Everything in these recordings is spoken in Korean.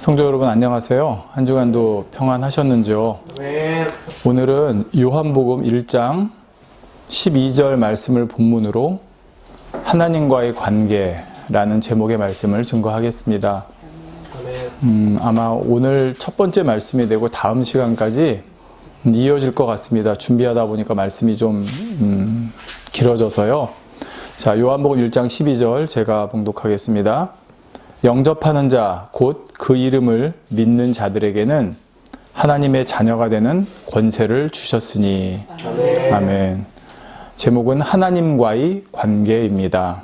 성도 여러분 안녕하세요. 한 주간도 평안하셨는지요? 네. 오늘은 요한복음 1장 12절 말씀을 본문으로 하나님과의 관계라는 제목의 말씀을 증거하겠습니다. 아마 오늘 첫 번째 말씀이 되고 다음 시간까지 이어질 것 같습니다. 준비하다 보니까 말씀이 좀 길어져서요. 자, 요한복음 1장 12절 제가 봉독하겠습니다. 영접하는 자, 곧 그 이름을 믿는 자들에게는 하나님의 자녀가 되는 권세를 주셨으니. 아멘. 제목은 하나님과의 관계입니다.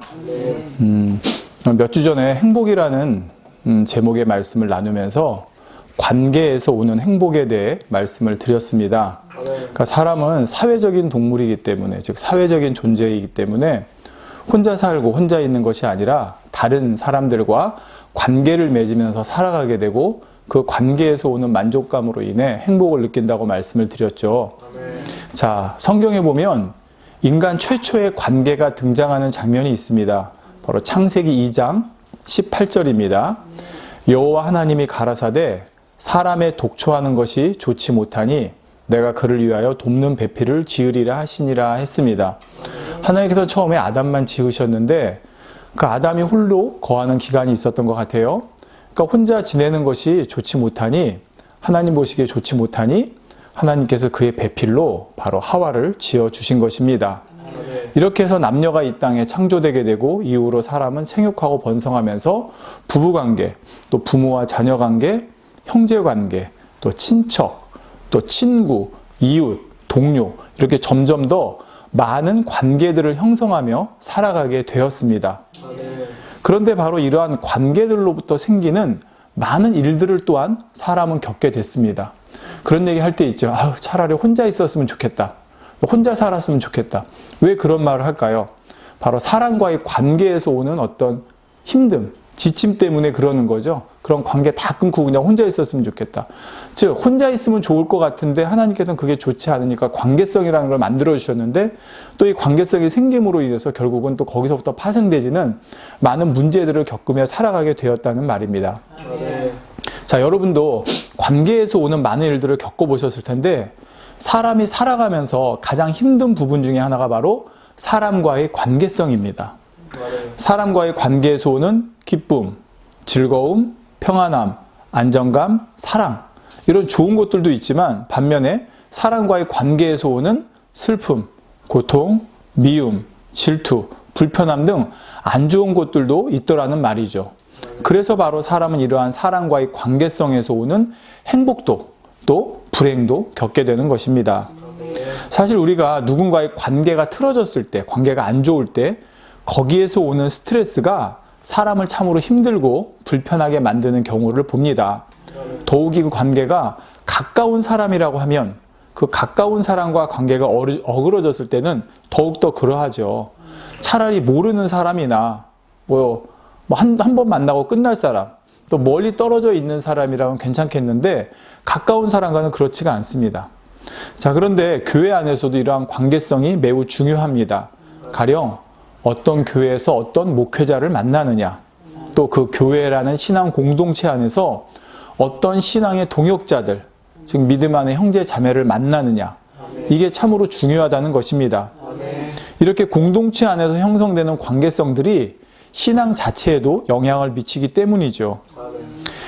몇 주 전에 행복이라는 제목의 말씀을 나누면서 관계에서 오는 행복에 대해 말씀을 드렸습니다. 그러니까 사람은 사회적인 동물이기 때문에, 즉 사회적인 존재이기 때문에 혼자 살고 혼자 있는 것이 아니라 다른 사람들과 관계를 맺으면서 살아가게 되고 그 관계에서 오는 만족감으로 인해 행복을 느낀다고 말씀을 드렸죠. 자, 성경에 보면 인간 최초의 관계가 등장하는 장면이 있습니다. 바로 창세기 2장 18절입니다. 여호와 하나님이 가라사대 사람의 독초하는 것이 좋지 못하니 내가 그를 위하여 돕는 배필을 지으리라 하시니라 했습니다. 하나님께서 처음에 아담만 지으셨는데 그 아담이 홀로 거하는 기간이 있었던 것 같아요. 그러니까 혼자 지내는 것이 좋지 못하니, 하나님 보시기에 좋지 못하니 하나님께서 그의 배필로 바로 하와를 지어주신 것입니다. 이렇게 해서 남녀가 이 땅에 창조되게 되고 이후로 사람은 생육하고 번성하면서 부부관계, 또 부모와 자녀관계, 형제관계, 또 친척, 또 친구, 이웃, 동료 이렇게 점점 더 많은 관계들을 형성하며 살아가게 되었습니다. 그런데 바로 이러한 관계들로부터 생기는 많은 일들을 또한 사람은 겪게 됐습니다. 그런 얘기 할 때 있죠. 차라리 혼자 있었으면 좋겠다. 혼자 살았으면 좋겠다. 왜 그런 말을 할까요? 바로 사람과의 관계에서 오는 어떤 힘듦, 지침 때문에 그러는 거죠. 그런 관계 다 끊고 그냥 혼자 있었으면 좋겠다. 즉 혼자 있으면 좋을 것 같은데 하나님께서는 그게 좋지 않으니까 관계성이라는 걸 만들어 주셨는데 또 이 관계성이 생김으로 인해서 결국은 또 거기서부터 파생되지는 많은 문제들을 겪으며 살아가게 되었다는 말입니다. 자, 여러분도 관계에서 오는 많은 일들을 겪어보셨을 텐데 사람이 살아가면서 가장 힘든 부분 중에 하나가 바로 사람과의 관계성입니다. 사람과의 관계에서 오는 기쁨, 즐거움, 평안함, 안정감, 사랑 이런 좋은 것들도 있지만 반면에 사람과의 관계에서 오는 슬픔, 고통, 미움, 질투, 불편함 등 안 좋은 것들도 있더라는 말이죠. 그래서 바로 사람은 이러한 사람과의 관계성에서 오는 행복도 또 불행도 겪게 되는 것입니다. 사실 우리가 누군가의 관계가 틀어졌을 때, 관계가 안 좋을 때 거기에서 오는 스트레스가 사람을 참으로 힘들고 불편하게 만드는 경우를 봅니다. 더욱이 그 관계가 가까운 사람이라고 하면 그 가까운 사람과 관계가 어그러졌을 때는 더욱더 그러하죠. 차라리 모르는 사람이나 한 번 만나고 끝날 사람, 또 멀리 떨어져 있는 사람이라면 괜찮겠는데 가까운 사람과는 그렇지가 않습니다. 자, 그런데 교회 안에서도 이러한 관계성이 매우 중요합니다. 가령 어떤 교회에서 어떤 목회자를 만나느냐, 또 그 교회라는 신앙 공동체 안에서 어떤 신앙의 동역자들, 즉 믿음 안의 형제 자매를 만나느냐, 이게 참으로 중요하다는 것입니다. 이렇게 공동체 안에서 형성되는 관계성들이 신앙 자체에도 영향을 미치기 때문이죠.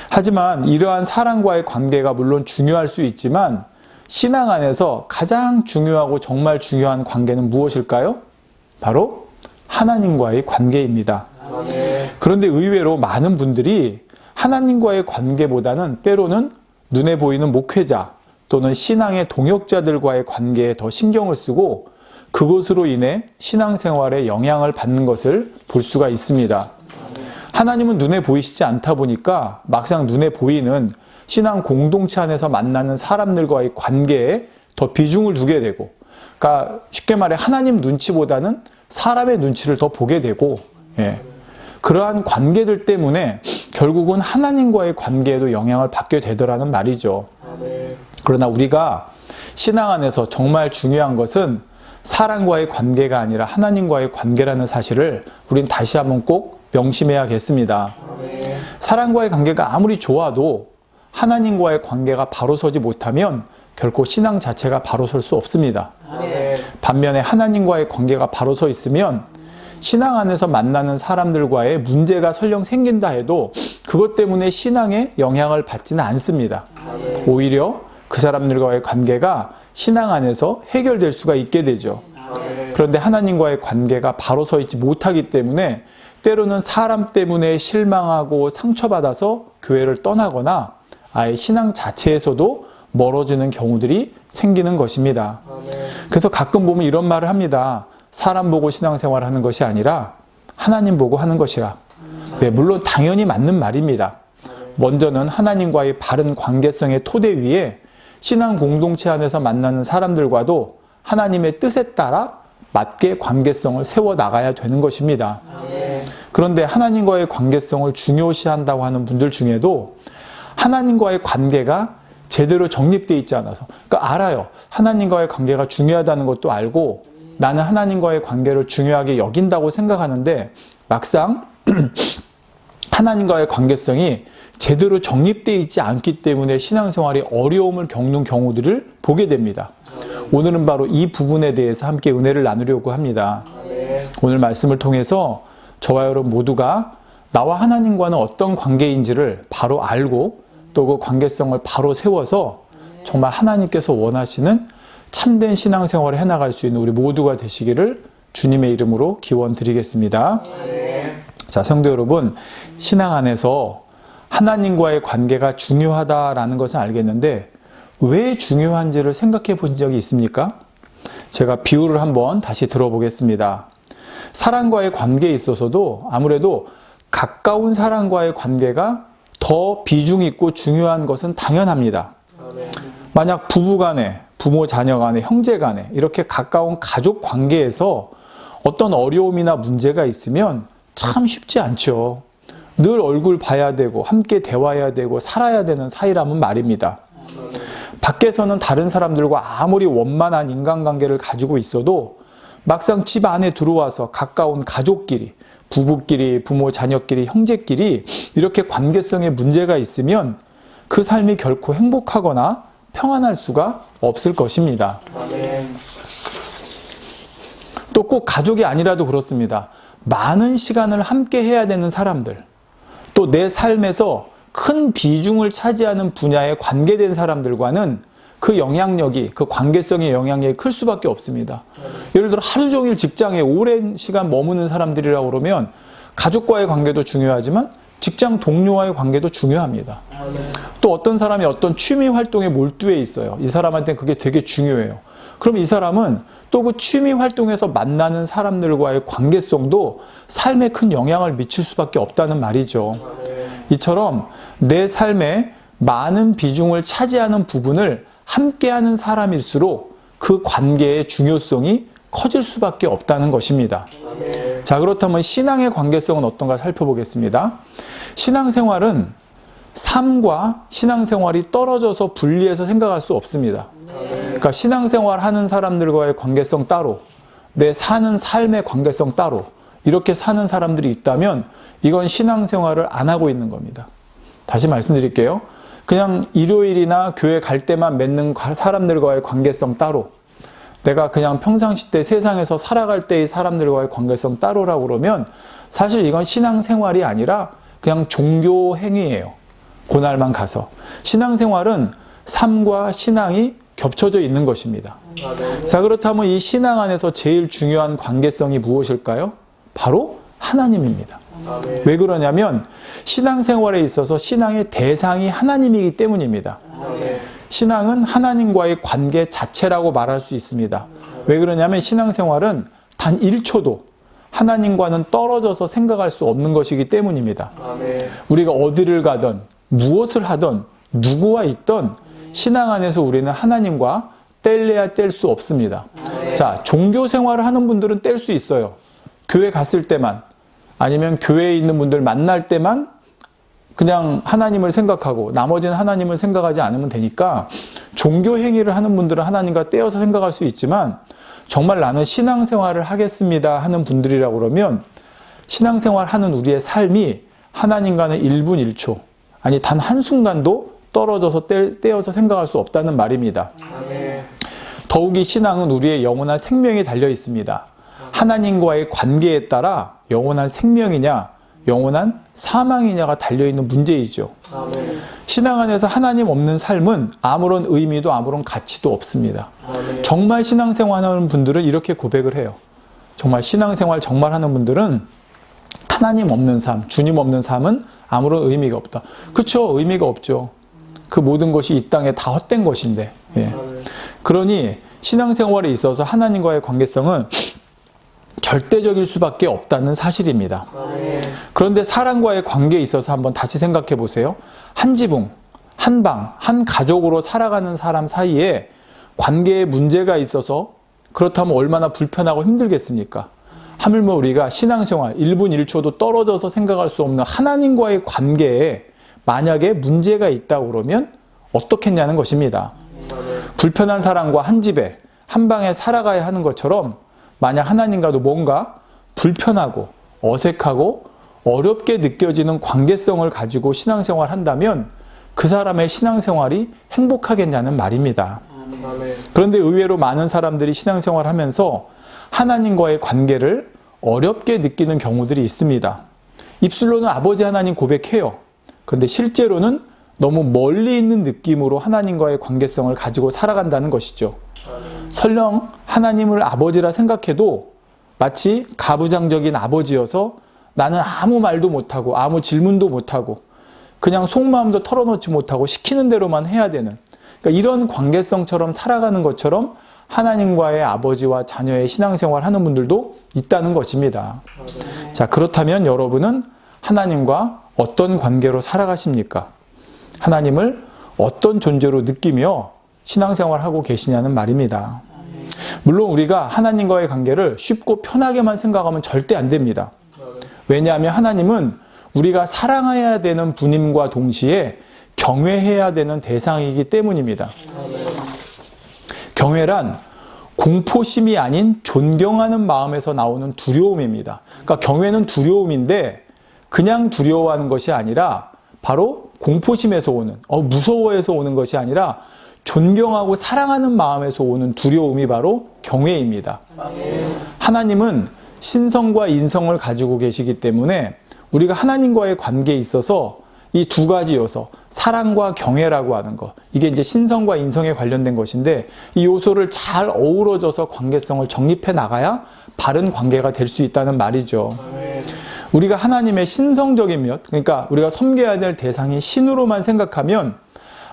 하지만 이러한 사람과의 관계가 물론 중요할 수 있지만 신앙 안에서 가장 중요하고 정말 중요한 관계는 무엇일까요? 바로 하나님과의 관계입니다. 그런데 의외로 많은 분들이 하나님과의 관계보다는 때로는 눈에 보이는 목회자 또는 신앙의 동역자들과의 관계에 더 신경을 쓰고 그것으로 인해 신앙생활에 영향을 받는 것을 볼 수가 있습니다. 하나님은 눈에 보이시지 않다 보니까 막상 눈에 보이는 신앙 공동체 안에서 만나는 사람들과의 관계에 더 비중을 두게 되고, 그러니까 쉽게 말해 하나님 눈치보다는 사람의 눈치를 더 보게 되고, 그러한 관계들 때문에 결국은 하나님과의 관계에도 영향을 받게 되더라는 말이죠. 그러나 우리가 신앙 안에서 정말 중요한 것은 사람과의 관계가 아니라 하나님과의 관계라는 사실을 우린 다시 한번 꼭 명심해야겠습니다. 사람과의 관계가 아무리 좋아도 하나님과의 관계가 바로 서지 못하면 결코 신앙 자체가 바로 설 수 없습니다. 반면에 하나님과의 관계가 바로 서 있으면 신앙 안에서 만나는 사람들과의 문제가 설령 생긴다 해도 그것 때문에 신앙에 영향을 받지는 않습니다. 오히려 그 사람들과의 관계가 신앙 안에서 해결될 수가 있게 되죠. 그런데 하나님과의 관계가 바로 서 있지 못하기 때문에 때로는 사람 때문에 실망하고 상처받아서 교회를 떠나거나 아예 신앙 자체에서도 멀어지는 경우들이 생기는 것입니다. 그래서 가끔 보면 이런 말을 합니다. 사람 보고 신앙생활을 하는 것이 아니라 하나님 보고 하는 것이라. 네, 물론 당연히 맞는 말입니다. 먼저는 하나님과의 바른 관계성의 토대 위에 신앙 공동체 안에서 만나는 사람들과도 하나님의 뜻에 따라 맞게 관계성을 세워나가야 되는 것입니다. 그런데 하나님과의 관계성을 중요시한다고 하는 분들 중에도 하나님과의 관계가 제대로 정립되어 있지 않아서, 그러니까 알아요. 하나님과의 관계가 중요하다는 것도 알고 나는 하나님과의 관계를 중요하게 여긴다고 생각하는데 막상 하나님과의 관계성이 제대로 정립되어 있지 않기 때문에 신앙생활이 어려움을 겪는 경우들을 보게 됩니다. 오늘은 바로 이 부분에 대해서 함께 은혜를 나누려고 합니다. 오늘 말씀을 통해서 저와 여러분 모두가 나와 하나님과는 어떤 관계인지를 바로 알고 또 그 관계성을 바로 세워서 정말 하나님께서 원하시는 참된 신앙생활을 해나갈 수 있는 우리 모두가 되시기를 주님의 이름으로 기원드리겠습니다. 자, 성도 여러분, 신앙 안에서 하나님과의 관계가 중요하다라는 것은 알겠는데 왜 중요한지를 생각해 본 적이 있습니까? 제가 비유를 한번 다시 들어보겠습니다. 사람과의 관계에 있어서도 아무래도 가까운 사람과의 관계가 더 비중 있고 중요한 것은 당연합니다. 만약 부부 간에, 부모 자녀 간에, 형제 간에 이렇게 가까운 가족 관계에서 어떤 어려움이나 문제가 있으면 참 쉽지 않죠. 늘 얼굴 봐야 되고 함께 대화해야 되고 살아야 되는 사이라면 말입니다. 밖에서는 다른 사람들과 아무리 원만한 인간관계를 가지고 있어도 막상 집 안에 들어와서 가까운 가족끼리, 부부끼리, 부모 자녀끼리, 형제끼리 이렇게 관계성에 문제가 있으면 그 삶이 결코 행복하거나 평안할 수가 없을 것입니다. 또 꼭 가족이 아니라도 그렇습니다. 많은 시간을 함께 해야 되는 사람들, 또 내 삶에서 큰 비중을 차지하는 분야에 관계된 사람들과는 그 영향력이, 그 관계성의 영향력이 클 수밖에 없습니다. 예를 들어 하루 종일 직장에 오랜 시간 머무는 사람들이라고 그러면 가족과의 관계도 중요하지만 직장 동료와의 관계도 중요합니다. 또 어떤 사람이 어떤 취미 활동에 몰두해 있어요. 이 사람한테는 그게 되게 중요해요. 그럼 이 사람은 또 그 취미 활동에서 만나는 사람들과의 관계성도 삶에 큰 영향을 미칠 수밖에 없다는 말이죠. 이처럼 내 삶에 많은 비중을 차지하는 부분을 함께하는 사람일수록 그 관계의 중요성이 커질 수밖에 없다는 것입니다. 자, 그렇다면 신앙의 관계성은 어떤가 살펴보겠습니다. 신앙생활은 삶과 신앙생활이 떨어져서 분리해서 생각할 수 없습니다. 그러니까 신앙생활 하는 사람들과의 관계성 따로, 내 사는 삶의 관계성 따로, 이렇게 사는 사람들이 있다면 이건 신앙생활을 안 하고 있는 겁니다. 다시 말씀드릴게요. 그냥 일요일이나 교회 갈 때만 맺는 사람들과의 관계성 따로, 내가 그냥 평상시 때 세상에서 살아갈 때의 사람들과의 관계성 따로라고 그러면 사실 이건 신앙생활이 아니라 그냥 종교 행위예요. 그날만 가서. 신앙생활은 삶과 신앙이 겹쳐져 있는 것입니다. 자, 그렇다면 이 신앙 안에서 제일 중요한 관계성이 무엇일까요? 바로 하나님입니다. 왜 그러냐면 신앙생활에 있어서 신앙의 대상이 하나님이기 때문입니다. 신앙은 하나님과의 관계 자체라고 말할 수 있습니다. 왜 그러냐면 신앙생활은 단 1초도 하나님과는 떨어져서 생각할 수 없는 것이기 때문입니다. 우리가 어디를 가든 무엇을 하든 누구와 있든 신앙 안에서 우리는 하나님과 뗄래야 뗄 수 없습니다. 자, 종교 생활을 하는 분들은 뗄 수 있어요. 교회 갔을 때만, 아니면 교회에 있는 분들 만날 때만 그냥 하나님을 생각하고 나머지는 하나님을 생각하지 않으면 되니까 종교 행위를 하는 분들은 하나님과 떼어서 생각할 수 있지만 정말 나는 신앙생활을 하겠습니다 하는 분들이라고 그러면 신앙생활 하는 우리의 삶이 하나님과는 1분 1초, 아니 단 한순간도 떨어져서 떼어서 생각할 수 없다는 말입니다. 아멘. 더욱이 신앙은 우리의 영원한 생명이 달려 있습니다. 하나님과의 관계에 따라 영원한 생명이냐, 영원한 사망이냐가 달려있는 문제이죠. 아멘. 신앙 안에서 하나님 없는 삶은 아무런 의미도 아무런 가치도 없습니다. 아멘. 정말 신앙생활하는 분들은 이렇게 고백을 해요. 정말 신앙생활 정말 하는 분들은 하나님 없는 삶, 주님 없는 삶은 아무런 의미가 없다. 그렇죠. 의미가 없죠. 그 모든 것이 이 땅에 다 헛된 것인데. 예. 그러니 신앙생활에 있어서 하나님과의 관계성은 절대적일 수밖에 없다는 사실입니다. 아멘. 그런데 사람과의 관계에 있어서 한번 다시 생각해 보세요. 한 지붕, 한 방, 한 가족으로 살아가는 사람 사이에 관계에 문제가 있어서 그렇다면 얼마나 불편하고 힘들겠습니까? 하물며 우리가 신앙생활 1분 1초도 떨어져서 생각할 수 없는 하나님과의 관계에 만약에 문제가 있다고 그러면 어떻겠냐는 것입니다. 불편한 사람과 한 집에 한 방에 살아가야 하는 것처럼 만약 하나님과도 뭔가 불편하고 어색하고 어렵게 느껴지는 관계성을 가지고 신앙생활을 한다면 그 사람의 신앙생활이 행복하겠냐는 말입니다. 아멘. 그런데 의외로 많은 사람들이 신앙생활을 하면서 하나님과의 관계를 어렵게 느끼는 경우들이 있습니다. 입술로는 아버지 하나님 고백해요. 그런데 실제로는 너무 멀리 있는 느낌으로 하나님과의 관계성을 가지고 살아간다는 것이죠. 설령 하나님을 아버지라 생각해도 마치 가부장적인 아버지여서 나는 아무 말도 못하고 아무 질문도 못하고 그냥 속마음도 털어놓지 못하고 시키는 대로만 해야 되는, 그러니까 이런 관계성처럼 살아가는 것처럼 하나님과의 아버지와 자녀의 신앙생활 하는 분들도 있다는 것입니다. 자, 그렇다면 여러분은 하나님과 어떤 관계로 살아가십니까? 하나님을 어떤 존재로 느끼며 신앙생활하고 계시냐는 말입니다. 물론 우리가 하나님과의 관계를 쉽고 편하게만 생각하면 절대 안 됩니다. 왜냐하면 하나님은 우리가 사랑해야 되는 분임과 동시에 경외해야 되는 대상이기 때문입니다. 경외란 공포심이 아닌 존경하는 마음에서 나오는 두려움입니다. 그러니까 경외는 두려움인데 그냥 두려워하는 것이 아니라 바로 공포심에서 오는, 무서워해서 오는 것이 아니라 존경하고 사랑하는 마음에서 오는 두려움이 바로 경외입니다. 하나님은 신성과 인성을 가지고 계시기 때문에 우리가 하나님과의 관계에 있어서 이 두 가지 요소, 사랑과 경외라고 하는 것, 이게 이제 신성과 인성에 관련된 것인데 이 요소를 잘 어우러져서 관계성을 정립해 나가야 바른 관계가 될 수 있다는 말이죠. 우리가 하나님의 신성적인 것, 그러니까 우리가 섬겨야 될 대상이 신으로만 생각하면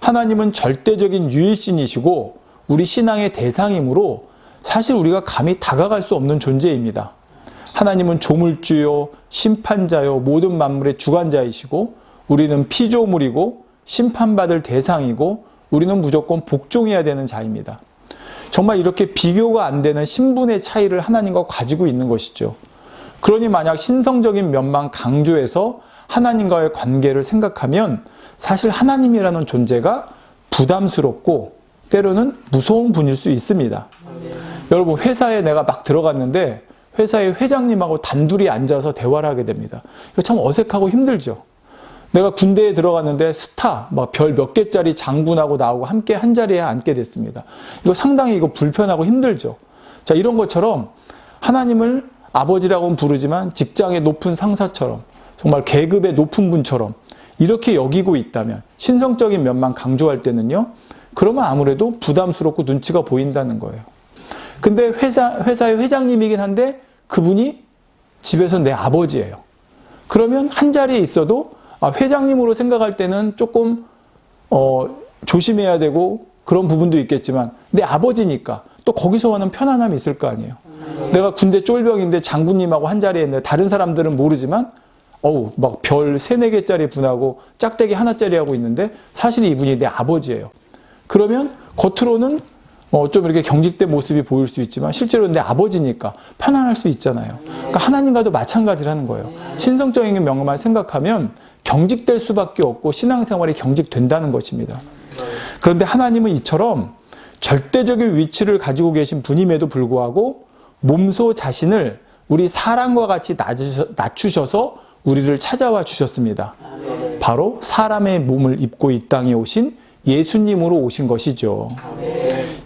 하나님은 절대적인 유일신이시고 우리 신앙의 대상이므로 사실 우리가 감히 다가갈 수 없는 존재입니다. 하나님은 조물주요, 심판자요, 모든 만물의 주관자이시고 우리는 피조물이고 심판받을 대상이고 우리는 무조건 복종해야 되는 자입니다. 정말 이렇게 비교가 안 되는 신분의 차이를 하나님과 가지고 있는 것이죠. 그러니 만약 신성적인 면만 강조해서 하나님과의 관계를 생각하면 사실 하나님이라는 존재가 부담스럽고 때로는 무서운 분일 수 있습니다. 여러분, 회사에 내가 막 들어갔는데 회사의 회장님하고 단둘이 앉아서 대화를 하게 됩니다. 이거 참 어색하고 힘들죠. 내가 군대에 들어갔는데 스타, 막 별 몇 개짜리 장군하고 나하고 함께 한 자리에 앉게 됐습니다. 이거 상당히 불편하고 힘들죠. 자, 이런 것처럼 하나님을 아버지라고는 부르지만 직장의 높은 상사처럼 정말 계급의 높은 분처럼 이렇게 여기고 있다면 신성적인 면만 강조할 때는요, 그러면 아무래도 부담스럽고 눈치가 보인다는 거예요. 근데 회사의 회장님이긴 한데 그분이 집에서 내 아버지예요. 그러면 한 자리에 있어도 회장님으로 생각할 때는 조금 조심해야 되고 그런 부분도 있겠지만 내 아버지니까 또 거기서 하는 편안함이 있을 거 아니에요. 내가 군대 쫄병인데 장군님하고 한 자리에 있는데 다른 사람들은 모르지만 막 별 3-4개짜리 분하고 짝대기 하나짜리 하고 있는데 사실 이분이 내 아버지예요. 그러면 겉으로는 좀 이렇게 경직된 모습이 보일 수 있지만 실제로 내 아버지니까 편안할 수 있잖아요. 그러니까 하나님과도 마찬가지라는 거예요. 신성적인 면만 생각하면 경직될 수밖에 없고 신앙생활이 경직된다는 것입니다. 그런데 하나님은 이처럼 절대적인 위치를 가지고 계신 분임에도 불구하고 몸소 자신을 우리 사람과 같이 낮추셔서 우리를 찾아와 주셨습니다. 바로 사람의 몸을 입고 이 땅에 오신 예수님으로 오신 것이죠.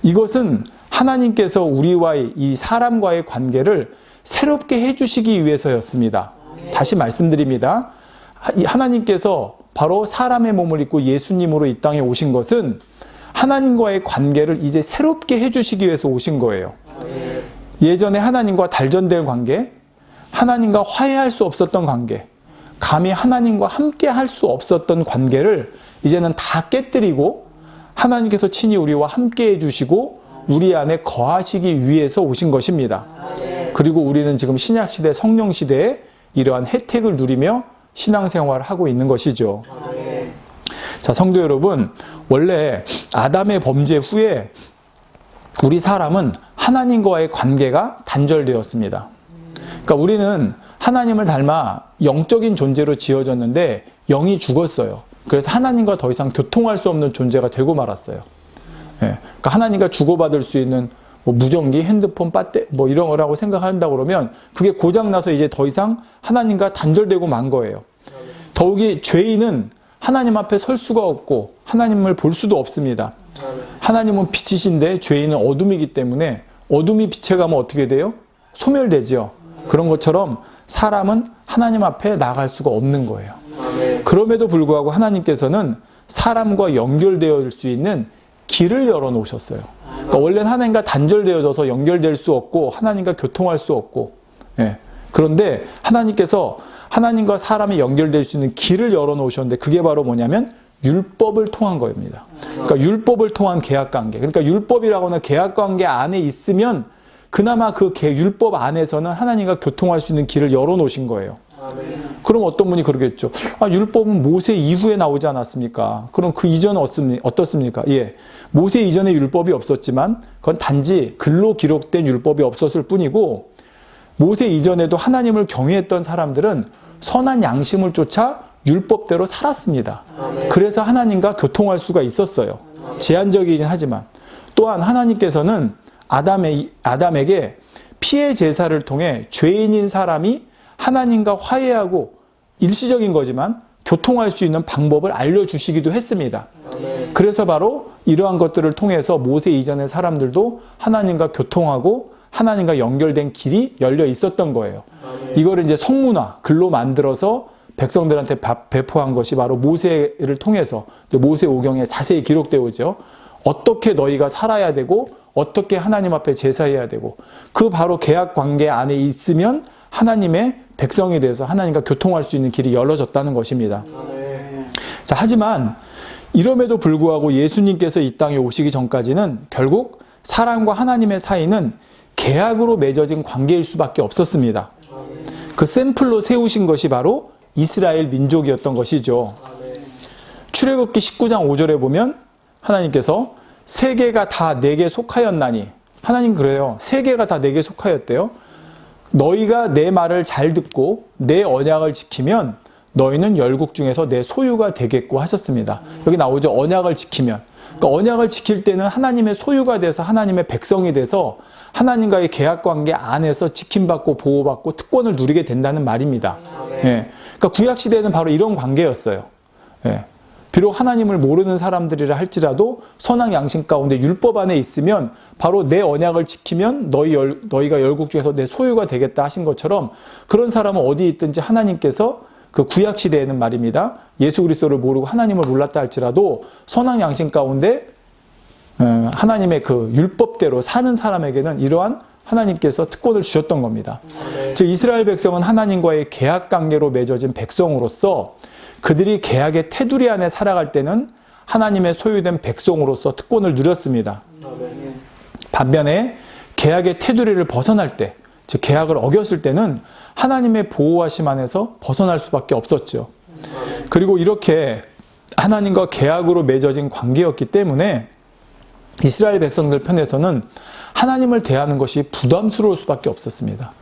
이것은 하나님께서 우리와의 이 사람과의 관계를 새롭게 해주시기 위해서였습니다. 다시 말씀드립니다. 하나님께서 바로 사람의 몸을 입고 예수님으로 이 땅에 오신 것은 하나님과의 관계를 이제 새롭게 해주시기 위해서 오신 거예요. 예전에 하나님과 단절될 관계, 하나님과 화해할 수 없었던 관계, 감히 하나님과 함께 할 수 없었던 관계를 이제는 다 깨뜨리고 하나님께서 친히 우리와 함께 해주시고 우리 안에 거하시기 위해서 오신 것입니다. 그리고 우리는 지금 신약시대 성령시대에 이러한 혜택을 누리며 신앙생활을 하고 있는 것이죠. 자, 성도 여러분, 원래 아담의 범죄 후에 우리 사람은 하나님과의 관계가 단절되었습니다. 그러니까 우리는 하나님을 닮아 영적인 존재로 지어졌는데 영이 죽었어요. 그래서 하나님과 더 이상 교통할 수 없는 존재가 되고 말았어요. 그러니까 하나님과 주고받을 수 있는 뭐 무전기, 핸드폰, 배터리 뭐 이런 거라고 생각한다고 그러면 그게 고장나서 이제 더 이상 하나님과 단절되고 만 거예요. 더욱이 죄인은 하나님 앞에 설 수가 없고 하나님을 볼 수도 없습니다. 하나님은 빛이신데 죄인은 어둠이기 때문에 어둠이 빛에 가면 어떻게 돼요? 소멸되죠. 그런 것처럼 사람은 하나님 앞에 나갈 수가 없는 거예요. 그럼에도 불구하고 하나님께서는 사람과 연결되어 수 있는 길을 열어놓으셨어요. 그러니까 원래는 하나님과 단절되어져서 연결될 수 없고 하나님과 교통할 수 없고, 그런데 하나님께서 하나님과 사람이 연결될 수 있는 길을 열어놓으셨는데 그게 바로 뭐냐면 율법을 통한 겁니다. 그러니까 율법을 통한 계약관계. 그러니까 율법이라고 하는 계약관계 안에 있으면 그나마 그 율법 안에서는 하나님과 교통할 수 있는 길을 열어놓으신 거예요. 그럼 어떤 분이 그러겠죠. 율법은 모세 이후에 나오지 않았습니까? 그럼 그 이전은 어떻습니까? 예, 모세 이전에 율법이 없었지만 그건 단지 글로 기록된 율법이 없었을 뿐이고 모세 이전에도 하나님을 경외했던 사람들은 선한 양심을 쫓아 율법대로 살았습니다. 그래서 하나님과 교통할 수가 있었어요. 제한적이긴 하지만 또한 하나님께서는 아담에게 피해 제사를 통해 죄인인 사람이 하나님과 화해하고 일시적인 거지만 교통할 수 있는 방법을 알려주시기도 했습니다. 그래서 바로 이러한 것들을 통해서 모세 이전의 사람들도 하나님과 교통하고 하나님과 연결된 길이 열려 있었던 거예요. 이거를 이제 성문화, 글로 만들어서 백성들한테 배포한 것이 바로 모세를 통해서 모세오경에 자세히 기록되어 오죠. 어떻게 너희가 살아야 되고 어떻게 하나님 앞에 제사해야 되고 그 바로 계약 관계 안에 있으면 하나님의 백성이 돼서 하나님과 교통할 수 있는 길이 열어졌다는 것입니다. 자, 하지만 이럼에도 불구하고 예수님께서 이 땅에 오시기 전까지는 결국 사람과 하나님의 사이는 계약으로 맺어진 관계일 수밖에 없었습니다. 그 샘플로 세우신 것이 바로 이스라엘 민족이었던 것이죠. 출애굽기 19장 5절에 보면 하나님께서 세계가 다 내게 속하였나니, 하나님 그래요. 세계가 다 내게 속하였대요. 너희가 내 말을 잘 듣고 내 언약을 지키면 너희는 열국 중에서 내 소유가 되겠고 하셨습니다. 여기 나오죠. 언약을 지키면. 그러니까 언약을 지킬 때는 하나님의 소유가 돼서 하나님의 백성이 돼서 하나님과의 계약관계 안에서 지킴받고 보호받고 특권을 누리게 된다는 말입니다. 그러니까 구약시대에는 바로 이런 관계였어요. 비록 하나님을 모르는 사람들이라 할지라도 선한 양심 가운데 율법 안에 있으면 바로 내 언약을 지키면 너희가 열국 중에서 내 소유가 되겠다 하신 것처럼 그런 사람은 어디 있든지 하나님께서 그 구약시대에는 말입니다. 예수 그리스도를 모르고 하나님을 몰랐다 할지라도 선한 양심 가운데 하나님의 그 율법대로 사는 사람에게는 이러한 하나님께서 특권을 주셨던 겁니다. 즉 이스라엘 백성은 하나님과의 계약관계로 맺어진 백성으로서 그들이 계약의 테두리 안에 살아갈 때는 하나님의 소유된 백성으로서 특권을 누렸습니다. 반면에 계약의 테두리를 벗어날 때, 즉 계약을 어겼을 때는 하나님의 보호하심 안에서 벗어날 수밖에 없었죠. 그리고 이렇게 하나님과 계약으로 맺어진 관계였기 때문에 이스라엘 백성들 편에서는 하나님을 대하는 것이 부담스러울 수밖에 없었습니다.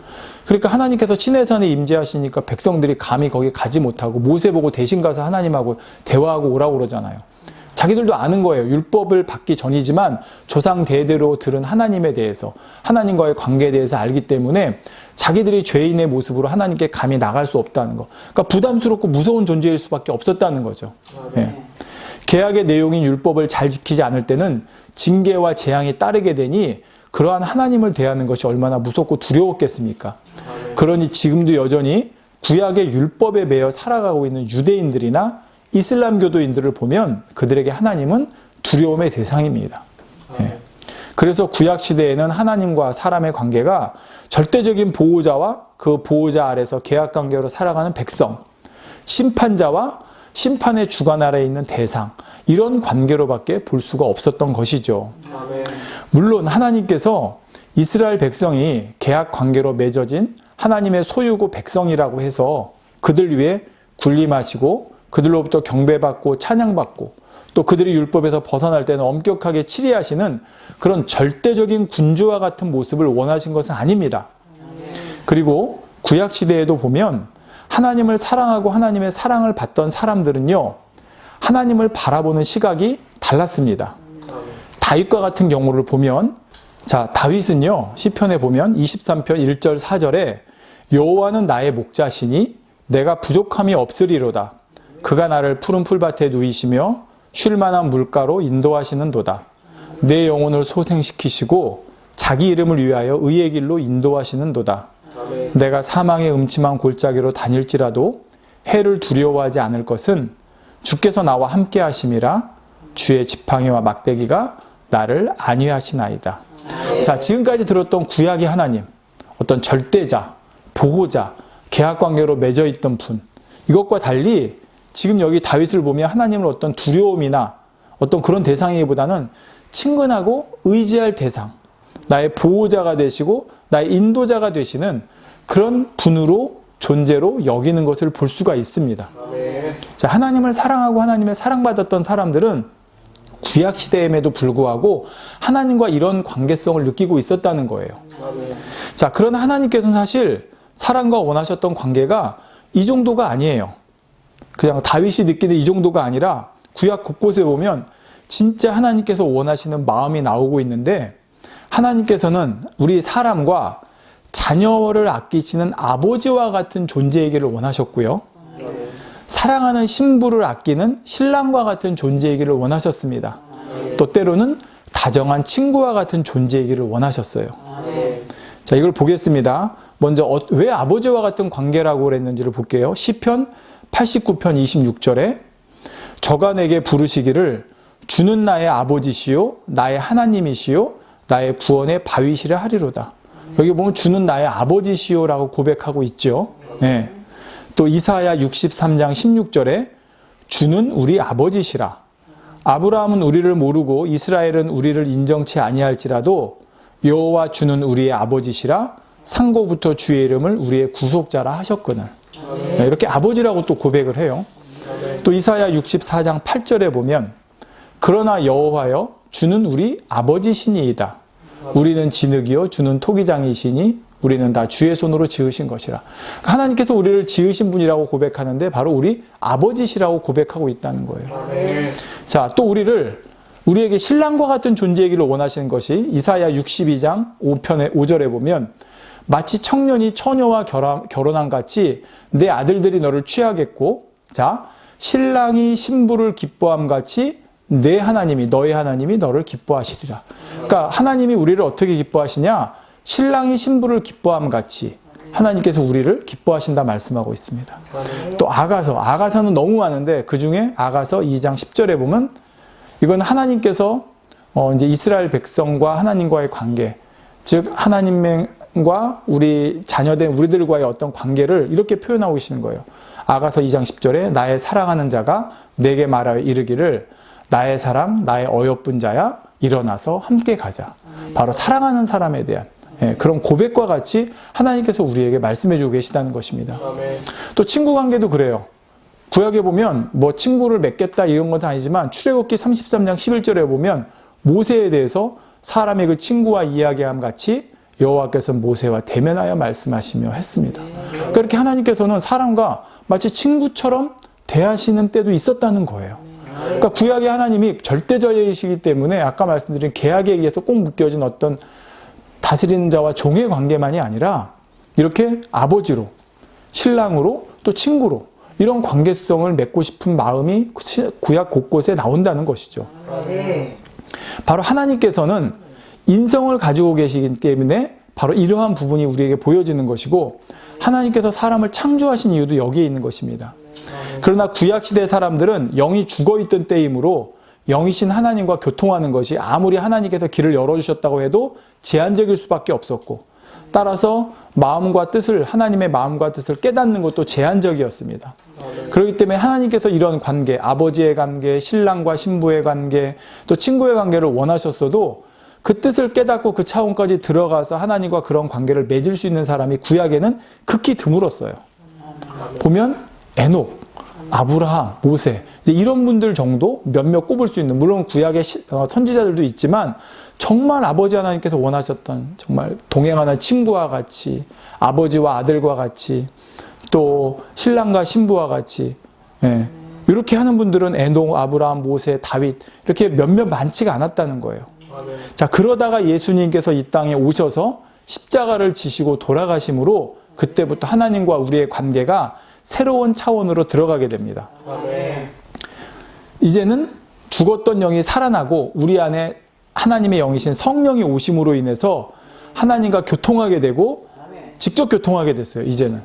그러니까 하나님께서 시내산에 임재하시니까 백성들이 감히 거기 가지 못하고 모세 보고 대신 가서 하나님하고 대화하고 오라고 그러잖아요. 자기들도 아는 거예요. 율법을 받기 전이지만 조상 대대로 들은 하나님에 대해서, 하나님과의 관계에 대해서 알기 때문에 자기들이 죄인의 모습으로 하나님께 감히 나갈 수 없다는 거. 그러니까 부담스럽고 무서운 존재일 수밖에 없었다는 거죠. 예. 계약의 내용인 율법을 잘 지키지 않을 때는 징계와 재앙이 따르게 되니 그러한 하나님을 대하는 것이 얼마나 무섭고 두려웠겠습니까? 그러니 지금도 여전히 구약의 율법에 매여 살아가고 있는 유대인들이나 이슬람교도인들을 보면 그들에게 하나님은 두려움의 대상입니다. 예. 그래서 구약시대에는 하나님과 사람의 관계가 절대적인 보호자와 그 보호자 아래서 계약관계로 살아가는 백성, 심판자와 심판의 주관 아래에 있는 대상, 이런 관계로밖에 볼 수가 없었던 것이죠. 물론 하나님께서 이스라엘 백성이 계약 관계로 맺어진 하나님의 소유고 백성이라고 해서 그들 위해 군림하시고 그들로부터 경배받고 찬양받고 또 그들이 율법에서 벗어날 때는 엄격하게 치리하시는 그런 절대적인 군주와 같은 모습을 원하신 것은 아닙니다. 그리고 구약시대에도 보면 하나님을 사랑하고 하나님의 사랑을 받던 사람들은요, 하나님을 바라보는 시각이 달랐습니다. 다윗과 같은 경우를 보면, 자, 다윗은요, 시편에 보면 23편 1절 4절에 여호와는 나의 목자시니 내가 부족함이 없으리로다. 그가 나를 푸른 풀밭에 누이시며 쉴 만한 물가로 인도하시는도다. 내 영혼을 소생시키시고 자기 이름을 위하여 의의 길로 인도하시는도다. 내가 사망의 음침한 골짜기로 다닐지라도 해를 두려워하지 않을 것은 주께서 나와 함께 하심이라. 주의 지팡이와 막대기가 나를 안위하시나이다. 자, 지금까지 들었던 구약의 하나님, 어떤 절대자, 보호자, 계약관계로 맺어 있던 분, 이것과 달리 지금 여기 다윗을 보면 하나님을 어떤 두려움이나 어떤 그런 대상이기보다는 친근하고 의지할 대상, 나의 보호자가 되시고 나의 인도자가 되시는 그런 분으로, 존재로 여기는 것을 볼 수가 있습니다. 자, 하나님을 사랑하고 하나님의 사랑받았던 사람들은 구약시대임에도 불구하고 하나님과 이런 관계성을 느끼고 있었다는 거예요. 자, 그러나 하나님께서는 사실 사람과 원하셨던 관계가 이 정도가 아니에요. 그냥 다윗이 느끼는 이 정도가 아니라 구약 곳곳에 보면 진짜 하나님께서 원하시는 마음이 나오고 있는데, 하나님께서는 우리 사람과 자녀를 아끼시는 아버지와 같은 존재이기를 원하셨고요. 사랑하는 신부를 아끼는 신랑과 같은 존재이기를 원하셨습니다. 또 때로는 다정한 친구와 같은 존재이기를 원하셨어요. 자, 이걸 보겠습니다. 먼저 왜 아버지와 같은 관계라고 그랬는지를 볼게요. 시편 89편 26절에 저가 내게 부르시기를 주는 나의 아버지시요 나의 하나님이시요 나의 구원의 바위시라 하리로다. 여기 보면 주는 나의 아버지시요라고 고백하고 있죠. 네. 또 이사야 63장 16절에 주는 우리 아버지시라. 아브라함은 우리를 모르고 이스라엘은 우리를 인정치 아니할지라도 여호와 주는 우리의 아버지시라. 상고부터 주의 이름을 우리의 구속자라 하셨거늘. 네, 이렇게 아버지라고 또 고백을 해요. 또 이사야 64장 8절에 보면 그러나 여호와여 주는 우리 아버지시니이다. 우리는 진흙이요 주는 토기장이시니 우리는 다 주의 손으로 지으신 것이라. 하나님께서 우리를 지으신 분이라고 고백하는데 바로 우리 아버지시라고 고백하고 있다는 거예요. 자, 또 우리에게 신랑과 같은 존재이기를 원하시는 것이 이사야 62장 5절에 보면 마치 청년이 처녀와 결혼한 같이 내 아들들이 너를 취하겠고, 자, 신랑이 신부를 기뻐함 같이 내 하나님이, 너의 하나님이 너를 기뻐하시리라. 그러니까 하나님이 우리를 어떻게 기뻐하시냐? 신랑이 신부를 기뻐함 같이 하나님께서 우리를 기뻐하신다 말씀하고 있습니다. 또 아가서는 너무 많은데 그 중에 아가서 2장 10절에 보면 이건 하나님께서 이제 이스라엘 백성과 하나님과의 관계, 즉 하나님과 우리 자녀된 우리들과의 어떤 관계를 이렇게 표현하고 계시는 거예요. 아가서 2장 10절에 나의 사랑하는 자가 내게 말하여 이르기를 나의 사랑, 나의 어여쁜 자야 일어나서 함께 가자. 바로 사랑하는 사람에 대한 그런 고백과 같이 하나님께서 우리에게 말씀해 주고 계시다는 것입니다. 또 친구 관계도 그래요. 구약에 보면 뭐 친구를 맺겠다 이런 건 아니지만 출애굽기 33장 11절에 보면 모세에 대해서 사람의 그 친구와 이야기함 같이 여호와께서 모세와 대면하여 말씀하시며 했습니다. 그렇게 하나님께서는 사람과 마치 친구처럼 대하시는 때도 있었다는 거예요. 그러니까 구약의 하나님이 절대자이시기 때문에 아까 말씀드린 계약에 의해서 꼭 묶여진 어떤 다스리는 자와 종의 관계만이 아니라 이렇게 아버지로, 신랑으로, 또 친구로 이런 관계성을 맺고 싶은 마음이 구약 곳곳에 나온다는 것이죠. 바로 하나님께서는 인성을 가지고 계시기 때문에 바로 이러한 부분이 우리에게 보여지는 것이고, 하나님께서 사람을 창조하신 이유도 여기에 있는 것입니다. 그러나 구약시대 사람들은 영이 죽어있던 때이므로 영이신 하나님과 교통하는 것이 아무리 하나님께서 길을 열어주셨다고 해도 제한적일 수밖에 없었고, 따라서 마음과 뜻을, 하나님의 마음과 뜻을 깨닫는 것도 제한적이었습니다. 그렇기 때문에 하나님께서 이런 관계, 아버지의 관계, 신랑과 신부의 관계, 또 친구의 관계를 원하셨어도 그 뜻을 깨닫고 그 차원까지 들어가서 하나님과 그런 관계를 맺을 수 있는 사람이 구약에는 극히 드물었어요. 보면 에녹, 아브라함, 모세 이런 분들 정도 몇몇 꼽을 수 있는, 물론 구약의 선지자들도 있지만 정말 아버지 하나님께서 원하셨던 정말 동행하는 친구와 같이, 아버지와 아들과 같이, 또 신랑과 신부와 같이, 이렇게 하는 분들은 에녹, 아브라함, 모세, 다윗 이렇게 몇몇 많지가 않았다는 거예요. 자, 그러다가 예수님께서 이 땅에 오셔서 십자가를 지시고 돌아가심으로 그때부터 하나님과 우리의 관계가 새로운 차원으로 들어가게 됩니다. 이제는 죽었던 영이 살아나고 우리 안에 하나님의 영이신 성령이 오심으로 인해서 하나님과 교통하게 되고 직접 교통하게 됐어요. 이제는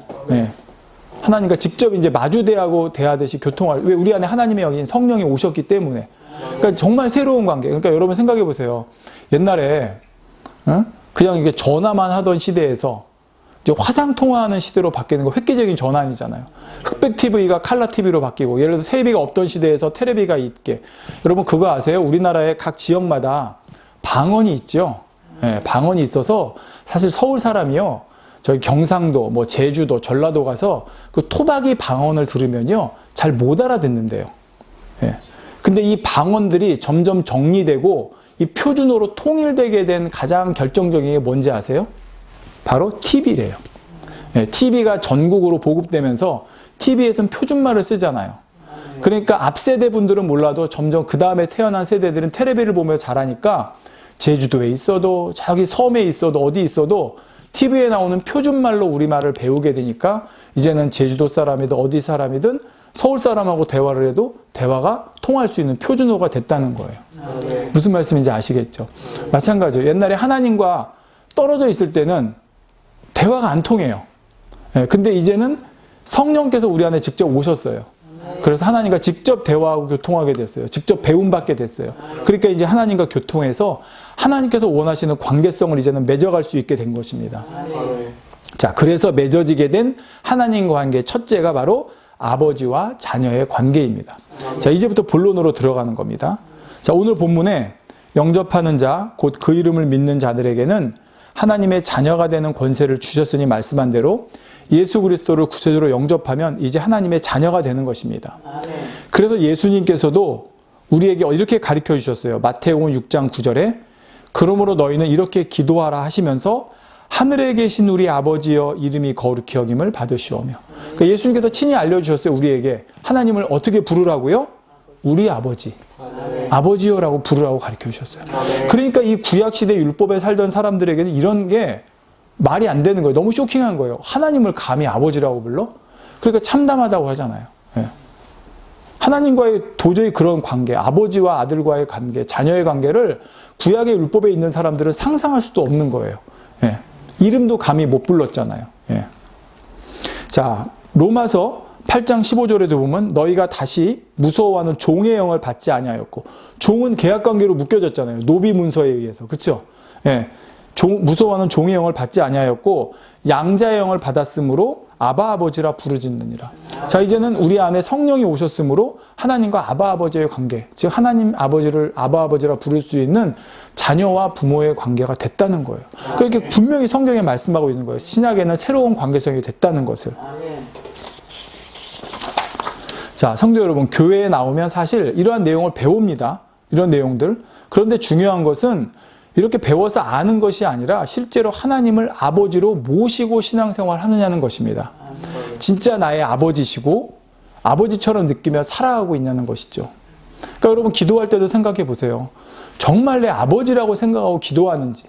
하나님과 직접 이제 마주대하고 대하듯이 교통할, 왜 우리 안에 하나님의 영인 성령이 오셨기 때문에. 그러니까 정말 새로운 관계. 그러니까 여러분 생각해 보세요. 옛날에 그냥 이게 전화만 하던 시대에서 이제 화상 통화하는 시대로 바뀌는 거 획기적인 전환이잖아요. 흑백 TV가 칼라 TV로 바뀌고, 예를 들어서 테레비가 없던 시대에서 테레비가 있게. 여러분 그거 아세요? 우리나라의 각 지역마다 방언이 있죠. 방언이 있어서 사실 서울 사람이요, 저희 경상도, 뭐 제주도, 전라도 가서 그 토박이 방언을 들으면요 잘 못 알아듣는데요. 근데 이 방언들이 점점 정리되고 이 표준어로 통일되게 된 가장 결정적인 게 뭔지 아세요? 바로 TV래요. TV가 전국으로 보급되면서 TV에서는 표준말을 쓰잖아요. 그러니까 앞 세대 분들은 몰라도 점점 그 다음에 태어난 세대들은 테레비를 보며 자라니까 제주도에 있어도 저기 섬에 있어도 어디 있어도 TV에 나오는 표준말로 우리말을 배우게 되니까 이제는 제주도 사람이든 어디 사람이든 서울 사람하고 대화를 해도 대화가 통할 수 있는 표준어가 됐다는 거예요. 무슨 말씀인지 아시겠죠? 마찬가지예요. 옛날에 하나님과 떨어져 있을 때는 대화가 안 통해요. 근데 이제는 성령께서 우리 안에 직접 오셨어요. 그래서 하나님과 직접 대화하고 교통하게 됐어요. 직접 배움받게 됐어요. 그러니까 이제 하나님과 교통해서 하나님께서 원하시는 관계성을 이제는 맺어갈 수 있게 된 것입니다. 자, 그래서 맺어지게 된 하나님 관계 첫째가 바로 아버지와 자녀의 관계입니다. 자, 이제부터 본론으로 들어가는 겁니다. 자, 오늘 본문에 영접하는 자, 곧 그 이름을 믿는 자들에게는 하나님의 자녀가 되는 권세를 주셨으니 말씀한 대로 예수 그리스도를 구세주로 영접하면 이제 하나님의 자녀가 되는 것입니다. 그래서 예수님께서도 우리에게 이렇게 가르쳐 주셨어요. 마태복음 6장 9절에 그러므로 너희는 이렇게 기도하라 하시면서 하늘에 계신 우리 아버지여 이름이 거룩히 여김을 받으시오며. 그러니까 예수님께서 친히 알려주셨어요. 우리에게 하나님을 어떻게 부르라고요? 우리 아버지, 아버지여라고 부르라고 가르쳐 주셨어요. 그러니까 이 구약시대 율법에 살던 사람들에게는 이런 게 말이 안 되는 거예요. 너무 쇼킹한 거예요. 하나님을 감히 아버지라고 불러? 그러니까 참담하다고 하잖아요. 하나님과의 도저히 그런 관계, 아버지와 아들과의 관계, 자녀의 관계를 구약의 율법에 있는 사람들은 상상할 수도 없는 거예요. 이름도 감히 못 불렀잖아요. 자, 로마서 8장 15절에도 보면 너희가 다시 무서워하는 종의 영을 받지 아니하였고, 종은 계약관계로 묶여졌잖아요. 노비 문서에 의해서. 그렇죠? 무서워하는 종의 영을 받지 아니하였고 양자의 영을 받았으므로 아바 아버지라 부르짖느니라. 자, 이제는 우리 안에 성령이 오셨으므로 하나님과 아바 아버지의 관계, 즉 하나님 아버지를 아바 아버지라 부를 수 있는 자녀와 부모의 관계가 됐다는 거예요. 그렇게 분명히 성경에 말씀하고 있는 거예요. 신약에는 새로운 관계성이 됐다는 것을. 자, 성도 여러분, 교회에 나오면 사실 이러한 내용을 배웁니다. 이런 내용들. 그런데 중요한 것은 이렇게 배워서 아는 것이 아니라 실제로 하나님을 아버지로 모시고 신앙생활 하느냐는 것입니다. 진짜 나의 아버지시고 아버지처럼 느끼며 살아가고 있냐는 것이죠. 그러니까 여러분 기도할 때도 생각해 보세요. 정말 내 아버지라고 생각하고 기도하는지,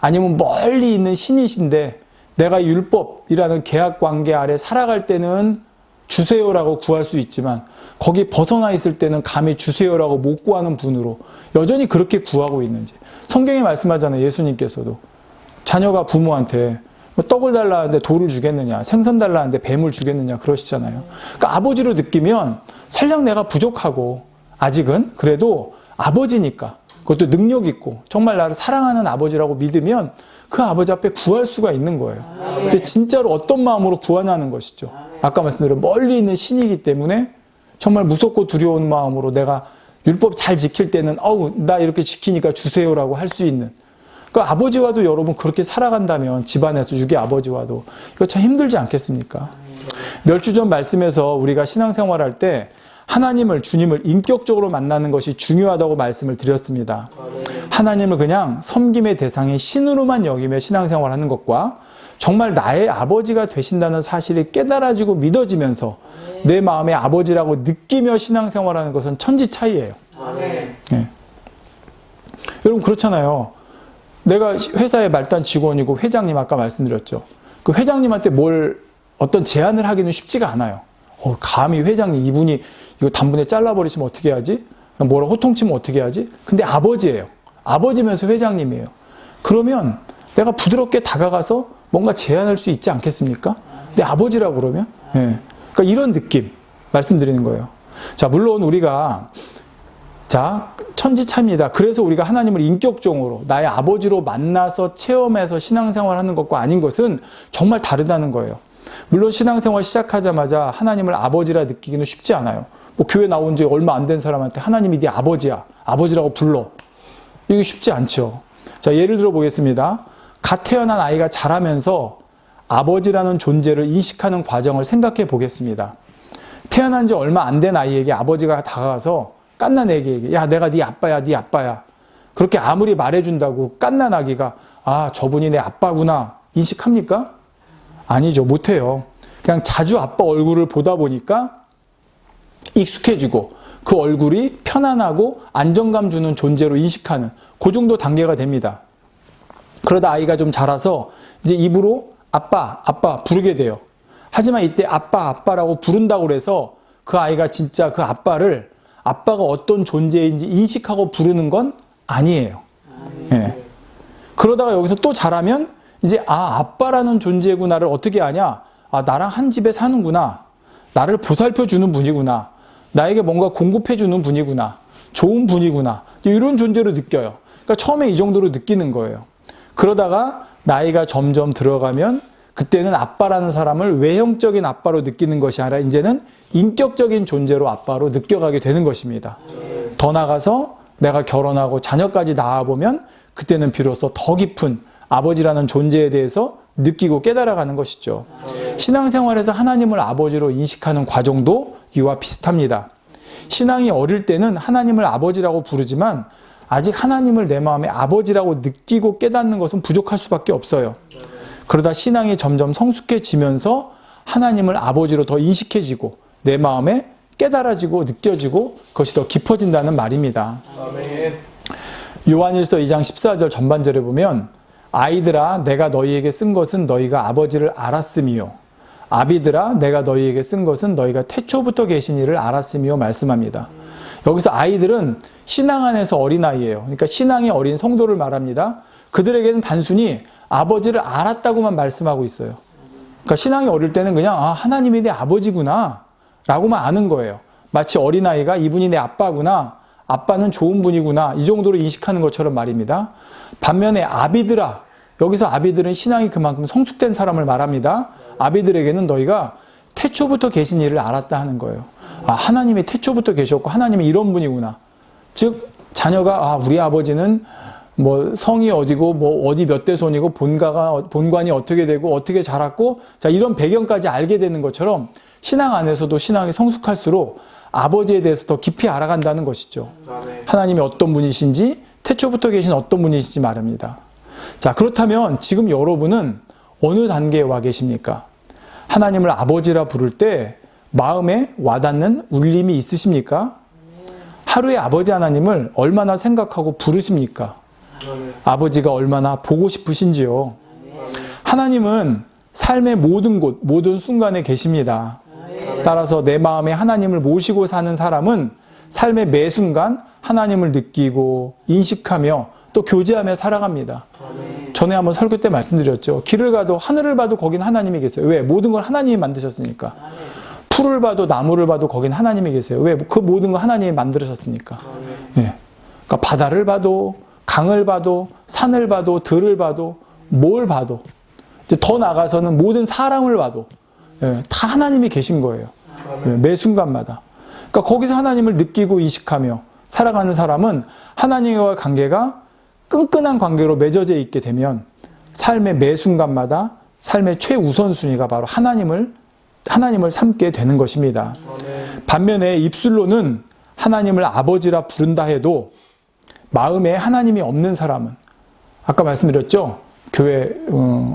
아니면 멀리 있는 신이신데 내가 율법이라는 계약 관계 아래 살아갈 때는 주세요라고 구할 수 있지만 거기 벗어나 있을 때는 감히 주세요라고 못 구하는 분으로 여전히 그렇게 구하고 있는지. 성경에 말씀하잖아요. 예수님께서도 자녀가 부모한테 떡을 달라 하는데 돌을 주겠느냐, 생선 달라 하는데 뱀을 주겠느냐 그러시잖아요. 그러니까 아버지로 느끼면 설령 내가 부족하고 아직은 그래도 아버지니까, 그것도 능력 있고 정말 나를 사랑하는 아버지라고 믿으면 그 아버지 앞에 구할 수가 있는 거예요. 근데 진짜로 어떤 마음으로 구하냐는 것이죠. 아까 말씀드린 멀리 있는 신이기 때문에 정말 무섭고 두려운 마음으로 내가 율법 잘 지킬 때는 나 이렇게 지키니까 주세요라고 할 수 있는, 그 아버지와도 여러분 그렇게 살아간다면 집안에서 유기 아버지와도 이거 참 힘들지 않겠습니까? 몇 주 전 말씀에서 우리가 신앙생활할 때 하나님을, 주님을 인격적으로 만나는 것이 중요하다고 말씀을 드렸습니다. 하나님을 그냥 섬김의 대상인 신으로만 여기며 신앙생활하는 것과 정말 나의 아버지가 되신다는 사실이 깨달아지고 믿어지면서 내 마음의 아버지라고 느끼며 신앙생활하는 것은 천지 차이예요. 네. 여러분 그렇잖아요. 내가 회사의 말단 직원이고 회장님 아까 말씀드렸죠. 그 회장님한테 어떤 제안을 하기는 쉽지가 않아요. 감히 회장님 이분이 이거 단번에 잘라버리시면 어떻게 하지? 뭐라 호통치면 어떻게 하지? 근데 아버지예요. 아버지면서 회장님이에요. 그러면 내가 부드럽게 다가가서 뭔가 제안할 수 있지 않겠습니까? 내 아버지라고 그러면? 네. 그러니까 이런 느낌 말씀드리는 거예요. 자, 물론 우리가 천지차입니다. 그래서 우리가 하나님을 인격적으로 나의 아버지로 만나서 체험해서 신앙생활하는 것과 아닌 것은 정말 다르다는 거예요. 물론 신앙생활 시작하자마자 하나님을 아버지라 느끼기는 쉽지 않아요. 교회 나온 지 얼마 안 된 사람한테 하나님이 네 아버지야, 아버지라고 불러. 이게 쉽지 않죠. 자, 예를 들어 보겠습니다. 갓 태어난 아이가 자라면서 아버지라는 존재를 인식하는 과정을 생각해 보겠습니다. 태어난 지 얼마 안 된 아이에게 아버지가 다가가서 갓난 애기에게 야, 내가 네 아빠야, 네 아빠야. 그렇게 아무리 말해준다고 갓난 아기가 저분이 내 아빠구나 인식합니까? 아니죠. 못해요. 그냥 자주 아빠 얼굴을 보다 보니까 익숙해지고 그 얼굴이 편안하고 안정감 주는 존재로 인식하는 그 정도 단계가 됩니다. 그러다 아이가 좀 자라서 이제 입으로 아빠, 아빠 부르게 돼요. 하지만 이때 아빠, 아빠라고 부른다고 해서 그 아이가 진짜 그 아빠가 어떤 존재인지 인식하고 부르는 건 아니에요. 예. 그러다가 여기서 또 자라면 이제 아빠라는 존재구나를 어떻게 아냐? 나랑 한 집에 사는구나. 나를 보살펴 주는 분이구나. 나에게 뭔가 공급해 주는 분이구나. 좋은 분이구나. 이런 존재로 느껴요. 그러니까 처음에 이 정도로 느끼는 거예요. 그러다가 나이가 점점 들어가면 그때는 아빠라는 사람을 외형적인 아빠로 느끼는 것이 아니라 이제는 인격적인 존재로 아빠로 느껴가게 되는 것입니다. 더 나아가서 내가 결혼하고 자녀까지 낳아보면 그때는 비로소 더 깊은 아버지라는 존재에 대해서 느끼고 깨달아가는 것이죠. 신앙생활에서 하나님을 아버지로 인식하는 과정도 이와 비슷합니다. 신앙이 어릴 때는 하나님을 아버지라고 부르지만 아직 하나님을 내 마음에 아버지라고 느끼고 깨닫는 것은 부족할 수밖에 없어요. 그러다 신앙이 점점 성숙해지면서 하나님을 아버지로 더 인식해지고 내 마음에 깨달아지고 느껴지고 그것이 더 깊어진다는 말입니다. 아멘. 요한일서 2장 14절 전반절에 보면 아이들아 내가 너희에게 쓴 것은 너희가 아버지를 알았음이요 아비들아 내가 너희에게 쓴 것은 너희가 태초부터 계신 이를 알았음이요 말씀합니다. 여기서 아이들은 신앙 안에서 어린아이예요. 그러니까 신앙이 어린 성도를 말합니다. 그들에게는 단순히 아버지를 알았다고만 말씀하고 있어요. 그러니까 신앙이 어릴 때는 그냥 하나님이 내 아버지구나 라고만 아는 거예요. 마치 어린아이가 이분이 내 아빠구나, 아빠는 좋은 분이구나 이 정도로 인식하는 것처럼 말입니다. 반면에 아비들아, 여기서 아비들은 신앙이 그만큼 성숙된 사람을 말합니다. 아비들에게는 너희가 태초부터 계신 일을 알았다 하는 거예요. 하나님이 태초부터 계셨고 하나님이 이런 분이구나. 즉 자녀가 우리 아버지는 성이 어디고 어디 몇 대 손이고 본관이 어떻게 되고 어떻게 자랐고 이런 배경까지 알게 되는 것처럼 신앙 안에서도 신앙이 성숙할수록 아버지에 대해서 더 깊이 알아간다는 것이죠. 하나님이 어떤 분이신지 태초부터 계신 어떤 분이신지 말합니다. 자, 그렇다면 지금 여러분은 어느 단계에 와 계십니까? 하나님을 아버지라 부를 때 마음에 와닿는 울림이 있으십니까? 하루에 아버지 하나님을 얼마나 생각하고 부르십니까? 아버지가 얼마나 보고 싶으신지요. 하나님은 삶의 모든 곳, 모든 순간에 계십니다. 따라서 내 마음에 하나님을 모시고 사는 사람은 삶의 매 순간 하나님을 느끼고 인식하며 또 교제하며 살아갑니다. 전에 한번 설교 때 말씀드렸죠. 길을 가도 하늘을 봐도 거긴 하나님이 계세요. 왜? 모든 걸 하나님이 만드셨으니까. 풀을 봐도 나무를 봐도 거긴 하나님이 계세요. 왜? 그 모든 걸 하나님이 만드셨으니까. 예. 그러니까 바다를 봐도 강을 봐도 산을 봐도 들을 봐도 뭘 봐도 이제 더 나가서는 모든 사람을 봐도 예, 다 하나님이 계신 거예요. 예, 매 순간마다. 그러니까 거기서 하나님을 느끼고 인식하며 살아가는 사람은 하나님과의 관계가 끈끈한 관계로 맺어져 있게 되면 삶의 매 순간마다 삶의 최우선순위가 바로 하나님을 삼게 되는 것입니다. 반면에 입술로는 하나님을 아버지라 부른다 해도 마음에 하나님이 없는 사람은 아까 말씀드렸죠. 교회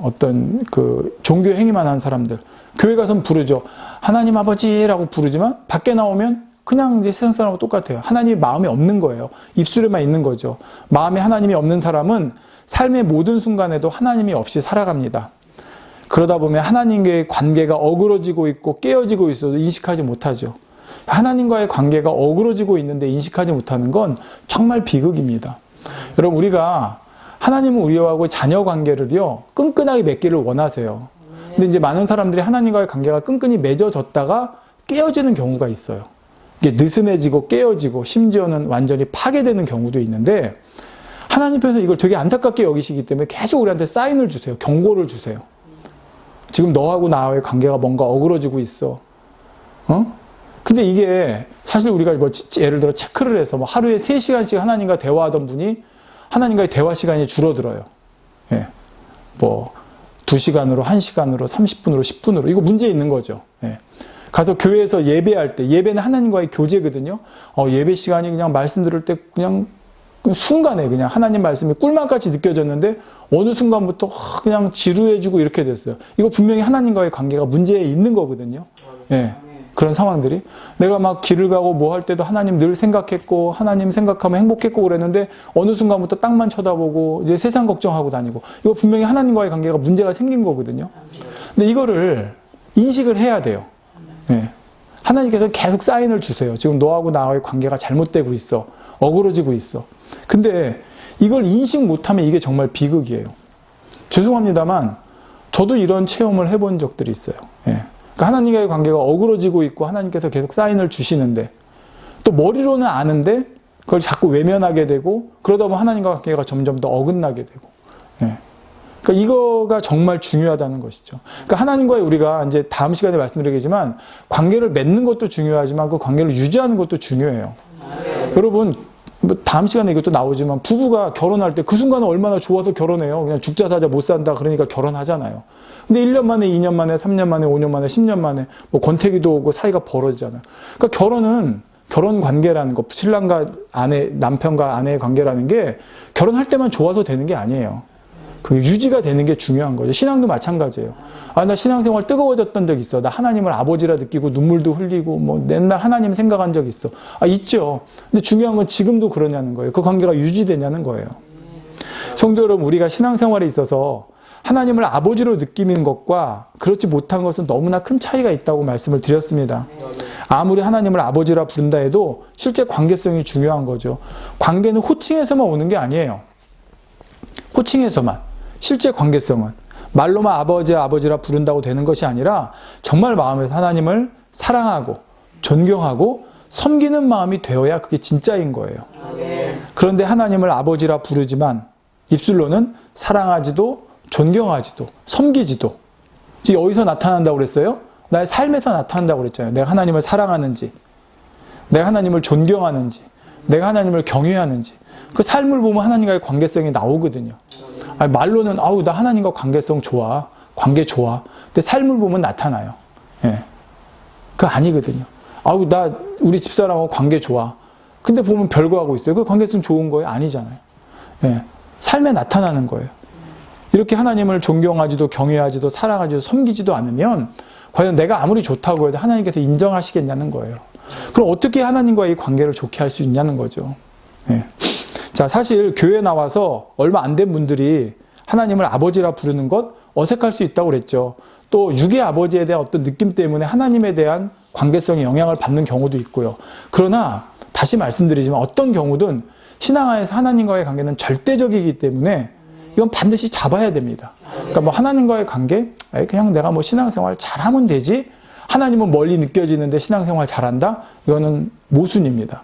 어떤 그 종교 행위만 하는 사람들 교회 가서는 부르죠. 하나님 아버지라고 부르지만 밖에 나오면 그냥 이제 세상 사람하고 똑같아요. 하나님이 마음에 없는 거예요. 입술에만 있는 거죠. 마음에 하나님이 없는 사람은 삶의 모든 순간에도 하나님이 없이 살아갑니다. 그러다 보면 하나님과의 관계가 어그러지고 있고 깨어지고 있어도 인식하지 못하죠. 하나님과의 관계가 어그러지고 있는데 인식하지 못하는 건 정말 비극입니다. 여러분 우리가 하나님은 우리하고 자녀 관계를요 끈끈하게 맺기를 원하세요. 근데 이제 많은 사람들이 하나님과의 관계가 끈끈히 맺어졌다가 깨어지는 경우가 있어요. 이게 느슨해지고 깨어지고 심지어는 완전히 파괴되는 경우도 있는데 하나님께서 이걸 되게 안타깝게 여기시기 때문에 계속 우리한테 사인을 주세요. 경고를 주세요. 지금 너하고 나와의 관계가 뭔가 어그러지고 있어. 근데 이게 사실 우리가 뭐 예를 들어 체크를 해서 뭐 하루에 3시간씩 하나님과 대화하던 분이 하나님과의 대화 시간이 줄어들어요. 예. 뭐 2시간으로 1시간으로 30분으로 10분으로 이거 문제 있는 거죠. 예. 가서 교회에서 예배할 때 예배는 하나님과의 교제거든요. 예배 시간이 그냥 말씀 들을 때 그냥 순간에 그냥 하나님 말씀이 꿀맛같이 느껴졌는데 어느 순간부터 그냥 지루해지고 이렇게 됐어요. 이거 분명히 하나님과의 관계가 문제에 있는 거거든요. 예. 그런 상황들이 내가 막 길을 가고 뭐 할 때도 하나님 늘 생각했고 하나님 생각하면 행복했고 그랬는데 어느 순간부터 땅만 쳐다보고 이제 세상 걱정하고 다니고 이거 분명히 하나님과의 관계가 문제가 생긴 거거든요. 근데 이거를 인식을 해야 돼요. 예. 하나님께서 계속 사인을 주세요. 지금 너하고 나와의 관계가 잘못되고 있어. 어그러지고 있어. 근데 이걸 인식 못하면 이게 정말 비극이에요. 죄송합니다만 저도 이런 체험을 해본 적들이 있어요. 예. 그러니까 하나님과의 관계가 어그러지고 있고 하나님께서 계속 사인을 주시는데 또 머리로는 아는데 그걸 자꾸 외면하게 되고 그러다 보면 하나님과 관계가 점점 더 어긋나게 되고 예. 그러니까 이거가 정말 중요하다는 것이죠. 그러니까 하나님과의 우리가 이제 다음 시간에 말씀드리겠지만 관계를 맺는 것도 중요하지만 그 관계를 유지하는 것도 중요해요. 여러분 뭐 다음 시간에 이것도 나오지만 부부가 결혼할 때 그 순간은 얼마나 좋아서 결혼해요. 그냥 죽자 사자 못 산다 그러니까 결혼하잖아요. 근데 1년 만에 2년 만에 3년 만에 5년 만에 10년 만에 뭐 권태기도 오고 사이가 벌어지잖아요. 그러니까 결혼은 결혼 관계라는 거 신랑과 아내 남편과 아내의 관계라는 게 결혼할 때만 좋아서 되는 게 아니에요. 그게 유지가 되는 게 중요한 거죠. 신앙도 마찬가지예요. 나 신앙생활 뜨거워졌던 적 있어. 나 하나님을 아버지라 느끼고 눈물도 흘리고 뭐 맨날 하나님 생각한 적 있어. 있죠. 근데 중요한 건 지금도 그러냐는 거예요. 그 관계가 유지되냐는 거예요. 성도 여러분, 우리가 신앙생활에 있어서 하나님을 아버지로 느끼는 것과 그렇지 못한 것은 너무나 큰 차이가 있다고 말씀을 드렸습니다. 아무리 하나님을 아버지라 부른다 해도 실제 관계성이 중요한 거죠. 관계는 호칭에서만 오는 게 아니에요. 호칭에서만. 실제 관계성은 말로만 아버지라 부른다고 되는 것이 아니라 정말 마음에서 하나님을 사랑하고 존경하고 섬기는 마음이 되어야 그게 진짜인 거예요. 그런데 하나님을 아버지라 부르지만 입술로는 사랑하지도 존경하지도 섬기지도 이게 어디서 나타난다고 그랬어요? 나의 삶에서 나타난다고 그랬잖아요. 내가 하나님을 사랑하는지 내가 하나님을 존경하는지 내가 하나님을 경외하는지 그 삶을 보면 하나님과의 관계성이 나오거든요. 말로는 나 하나님과 관계성 좋아. 관계 좋아. 근데 삶을 보면 나타나요. 예. 그거 아니거든요. 나 우리 집사람하고 관계 좋아. 근데 보면 별거 하고 있어요. 그 관계성 좋은 거예요? 아니잖아요. 예. 삶에 나타나는 거예요. 이렇게 하나님을 존경하지도 경외하지도 사랑하지도 섬기지도 않으면 과연 내가 아무리 좋다고 해도 하나님께서 인정하시겠냐는 거예요. 그럼 어떻게 하나님과 이 관계를 좋게 할 수 있냐는 거죠. 예. 자, 사실 교회 나와서 얼마 안 된 분들이 하나님을 아버지라 부르는 것 어색할 수 있다고 그랬죠. 또 육의 아버지에 대한 어떤 느낌 때문에 하나님에 대한 관계성에 영향을 받는 경우도 있고요. 그러나 다시 말씀드리지만 어떤 경우든 신앙 안에서 하나님과의 관계는 절대적이기 때문에 이건 반드시 잡아야 됩니다. 그러니까 뭐 하나님과의 관계, 그냥 내가 뭐 신앙생활 잘하면 되지, 하나님은 멀리 느껴지는데 신앙생활 잘한다? 이거는 모순입니다.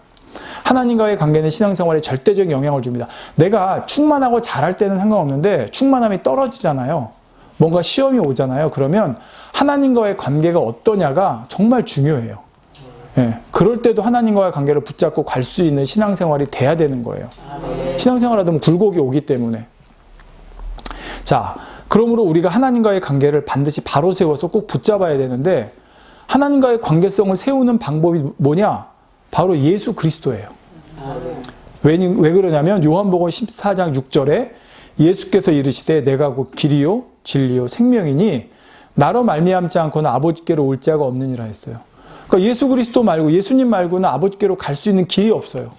하나님과의 관계는 신앙생활에 절대적인 영향을 줍니다. 내가 충만하고 잘할 때는 상관없는데 충만함이 떨어지잖아요. 뭔가 시험이 오잖아요. 그러면 하나님과의 관계가 어떠냐가 정말 중요해요. 예, 그럴 때도 하나님과의 관계를 붙잡고 갈 수 있는 신앙생활이 돼야 되는 거예요. 신앙생활 하다 보면 굴곡이 오기 때문에. 자, 그러므로 우리가 하나님과의 관계를 반드시 바로 세워서 꼭 붙잡아야 되는데 하나님과의 관계성을 세우는 방법이 뭐냐? 바로 예수 그리스도예요. 왜 그러냐면 요한복음 14장 6절에 예수께서 이르시되 내가 곧 길이요 진리요 생명이니 나로 말미암지 않고는 아버지께로 올 자가 없느니라 했어요. 그러니까 예수 그리스도 말고 예수님 말고는 아버지께로 갈 수 있는 길이 없어요.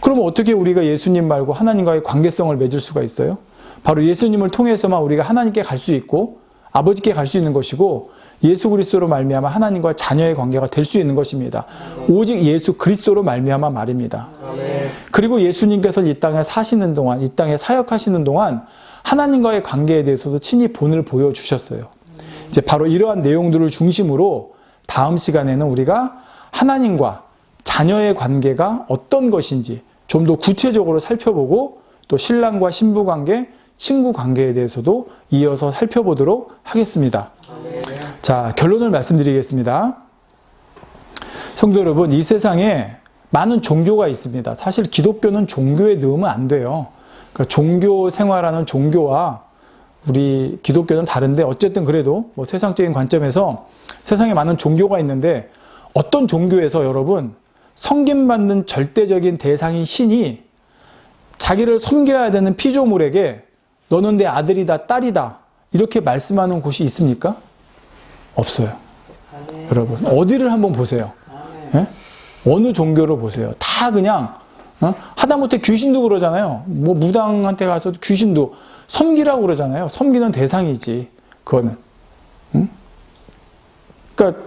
그러면 어떻게 우리가 예수님 말고 하나님과의 관계성을 맺을 수가 있어요? 바로 예수님을 통해서만 우리가 하나님께 갈 수 있고 아버지께 갈 수 있는 것이고 예수 그리스도로 말미암아 하나님과 자녀의 관계가 될 수 있는 것입니다. 오직 예수 그리스도로 말미암아 말입니다. 그리고 예수님께서 이 땅에 사시는 동안, 이 땅에 사역하시는 동안 하나님과의 관계에 대해서도 친히 본을 보여주셨어요. 이제 바로 이러한 내용들을 중심으로 다음 시간에는 우리가 하나님과 자녀의 관계가 어떤 것인지 좀 더 구체적으로 살펴보고 또 신랑과 신부 관계, 친구 관계에 대해서도 이어서 살펴보도록 하겠습니다. 자, 결론을 말씀드리겠습니다. 성도 여러분, 이 세상에 많은 종교가 있습니다. 사실 기독교는 종교에 넣으면 안 돼요. 그러니까 종교 생활하는 종교와 우리 기독교는 다른데 어쨌든 그래도 뭐 세상적인 관점에서 세상에 많은 종교가 있는데 어떤 종교에서 여러분 섬김받는 절대적인 대상인 신이 자기를 섬겨야 되는 피조물에게 너는 내 아들이다 딸이다 이렇게 말씀하는 곳이 있습니까? 없어요. 여러분 어디를 한번 보세요. 예? 어느 종교를 보세요. 다 그냥 하다못해 귀신도 그러잖아요. 뭐 무당한테 가서 귀신도 섬기라고 그러잖아요. 섬기는 대상이지 그거는. 응? 그러니까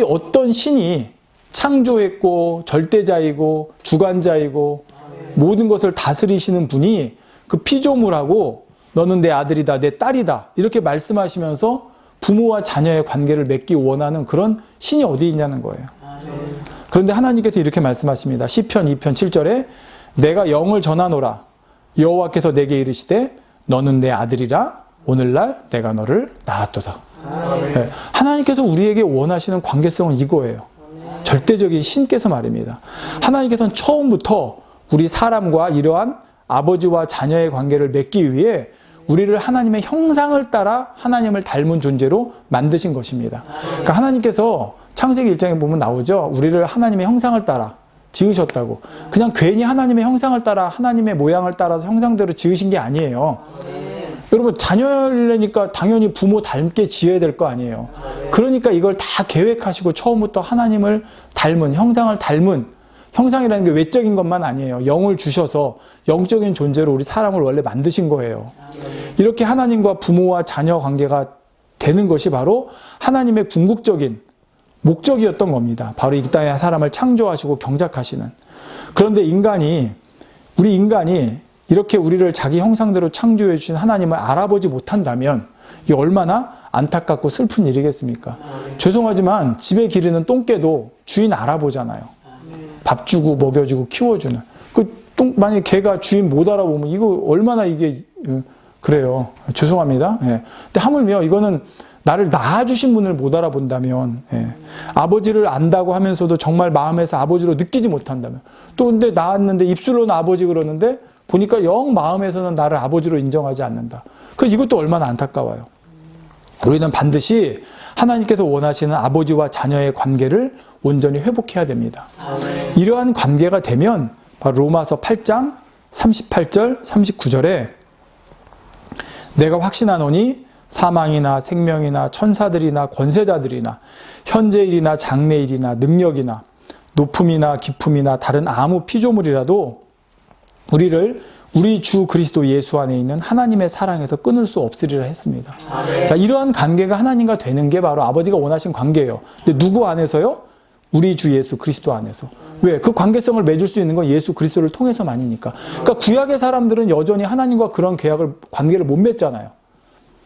어떤 신이 창조했고 절대자이고 주관자이고 모든 것을 다스리시는 분이 그 피조물하고 너는 내 아들이다 내 딸이다 이렇게 말씀하시면서 부모와 자녀의 관계를 맺기 원하는 그런 신이 어디 있냐는 거예요. 그런데 하나님께서 이렇게 말씀하십니다. 시편 2편 7절에 내가 영을 전하노라 여호와께서 내게 이르시되 너는 내 아들이라 오늘날 내가 너를 낳았도다. 네. 하나님께서 우리에게 원하시는 관계성은 이거예요. 절대적인 신께서 말입니다. 하나님께서는 처음부터 우리 사람과 이러한 아버지와 자녀의 관계를 맺기 위해 우리를 하나님의 형상을 따라 하나님을 닮은 존재로 만드신 것입니다. 그러니까 하나님께서 창세기 1장에 보면 나오죠. 우리를 하나님의 형상을 따라 지으셨다고. 그냥 괜히 하나님의 형상을 따라 하나님의 모양을 따라서 형상대로 지으신 게 아니에요. 여러분 자녀라니까 당연히 부모 닮게 지어야 될 거 아니에요. 그러니까 이걸 다 계획하시고 처음부터 하나님을 닮은 형상을 닮은 형상이라는 게 외적인 것만 아니에요. 영을 주셔서 영적인 존재로 우리 사람을 원래 만드신 거예요. 이렇게 하나님과 부모와 자녀 관계가 되는 것이 바로 하나님의 궁극적인 목적이었던 겁니다. 바로 이 땅에 사람을 창조하시고 경작하시는. 그런데 우리 인간이 이렇게 우리를 자기 형상대로 창조해 주신 하나님을 알아보지 못한다면 이게 얼마나 안타깝고 슬픈 일이겠습니까? 죄송하지만 집에 기르는 똥개도 주인 알아보잖아요. 밥 주고 먹여주고 키워주는. 만약에 개가 주인 못 알아보면 이거 얼마나 이게 그래요. 죄송합니다. 예. 근데 하물며 이거는 나를 낳아주신 분을 못 알아본다면, 아버지를 안다고 하면서도 정말 마음에서 아버지로 느끼지 못한다면, 또 근데 낳았는데 입술로는 아버지 그러는데 보니까 영 마음에서는 나를 아버지로 인정하지 않는다. 이것도 얼마나 안타까워요. 우리는 반드시 하나님께서 원하시는 아버지와 자녀의 관계를 온전히 회복해야 됩니다. 이러한 관계가 되면 바로 로마서 8장 38절 39절에 내가 확신하노니 사망이나 생명이나 천사들이나 권세자들이나 현재일이나 장래일이나 능력이나 높음이나 깊음이나 다른 아무 피조물이라도 우리를 우리 주 그리스도 예수 안에 있는 하나님의 사랑에서 끊을 수 없으리라 했습니다. 자, 이러한 관계가 하나님과 되는 게 바로 아버지가 원하신 관계예요. 근데 누구 안에서요? 우리 주 예수 그리스도 안에서. 왜? 그 관계성을 맺을 수 있는 건 예수 그리스도를 통해서만이니까. 그러니까 구약의 사람들은 여전히 하나님과 그런 관계를 못 맺잖아요.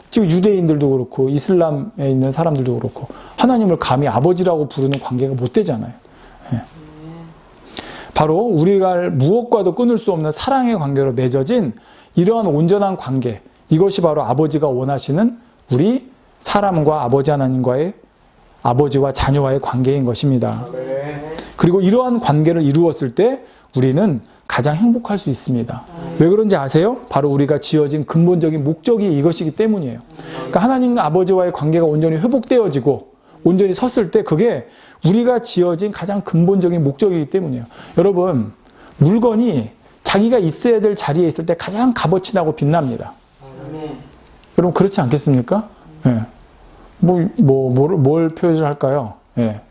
지금 유대인들도 그렇고 이슬람에 있는 사람들도 그렇고 하나님을 감히 아버지라고 부르는 관계가 못 되잖아요. 예. 바로 우리가 무엇과도 끊을 수 없는 사랑의 관계로 맺어진 이러한 온전한 관계, 이것이 바로 아버지가 원하시는 우리 사람과 아버지 하나님과의 아버지와 자녀와의 관계인 것입니다. 그리고 이러한 관계를 이루었을 때 우리는 가장 행복할 수 있습니다. 왜 그런지 아세요? 바로 우리가 지어진 근본적인 목적이 이것이기 때문이에요. 그러니까 하나님과 아버지와의 관계가 온전히 회복되어지고 온전히 섰을 때 그게 우리가 지어진 가장 근본적인 목적이기 때문이에요. 여러분, 물건이 자기가 있어야 될 자리에 있을 때 가장 값어치 나고 빛납니다. 여러분 그렇지 않겠습니까? 예. 뭘 표현을 할까요? 예.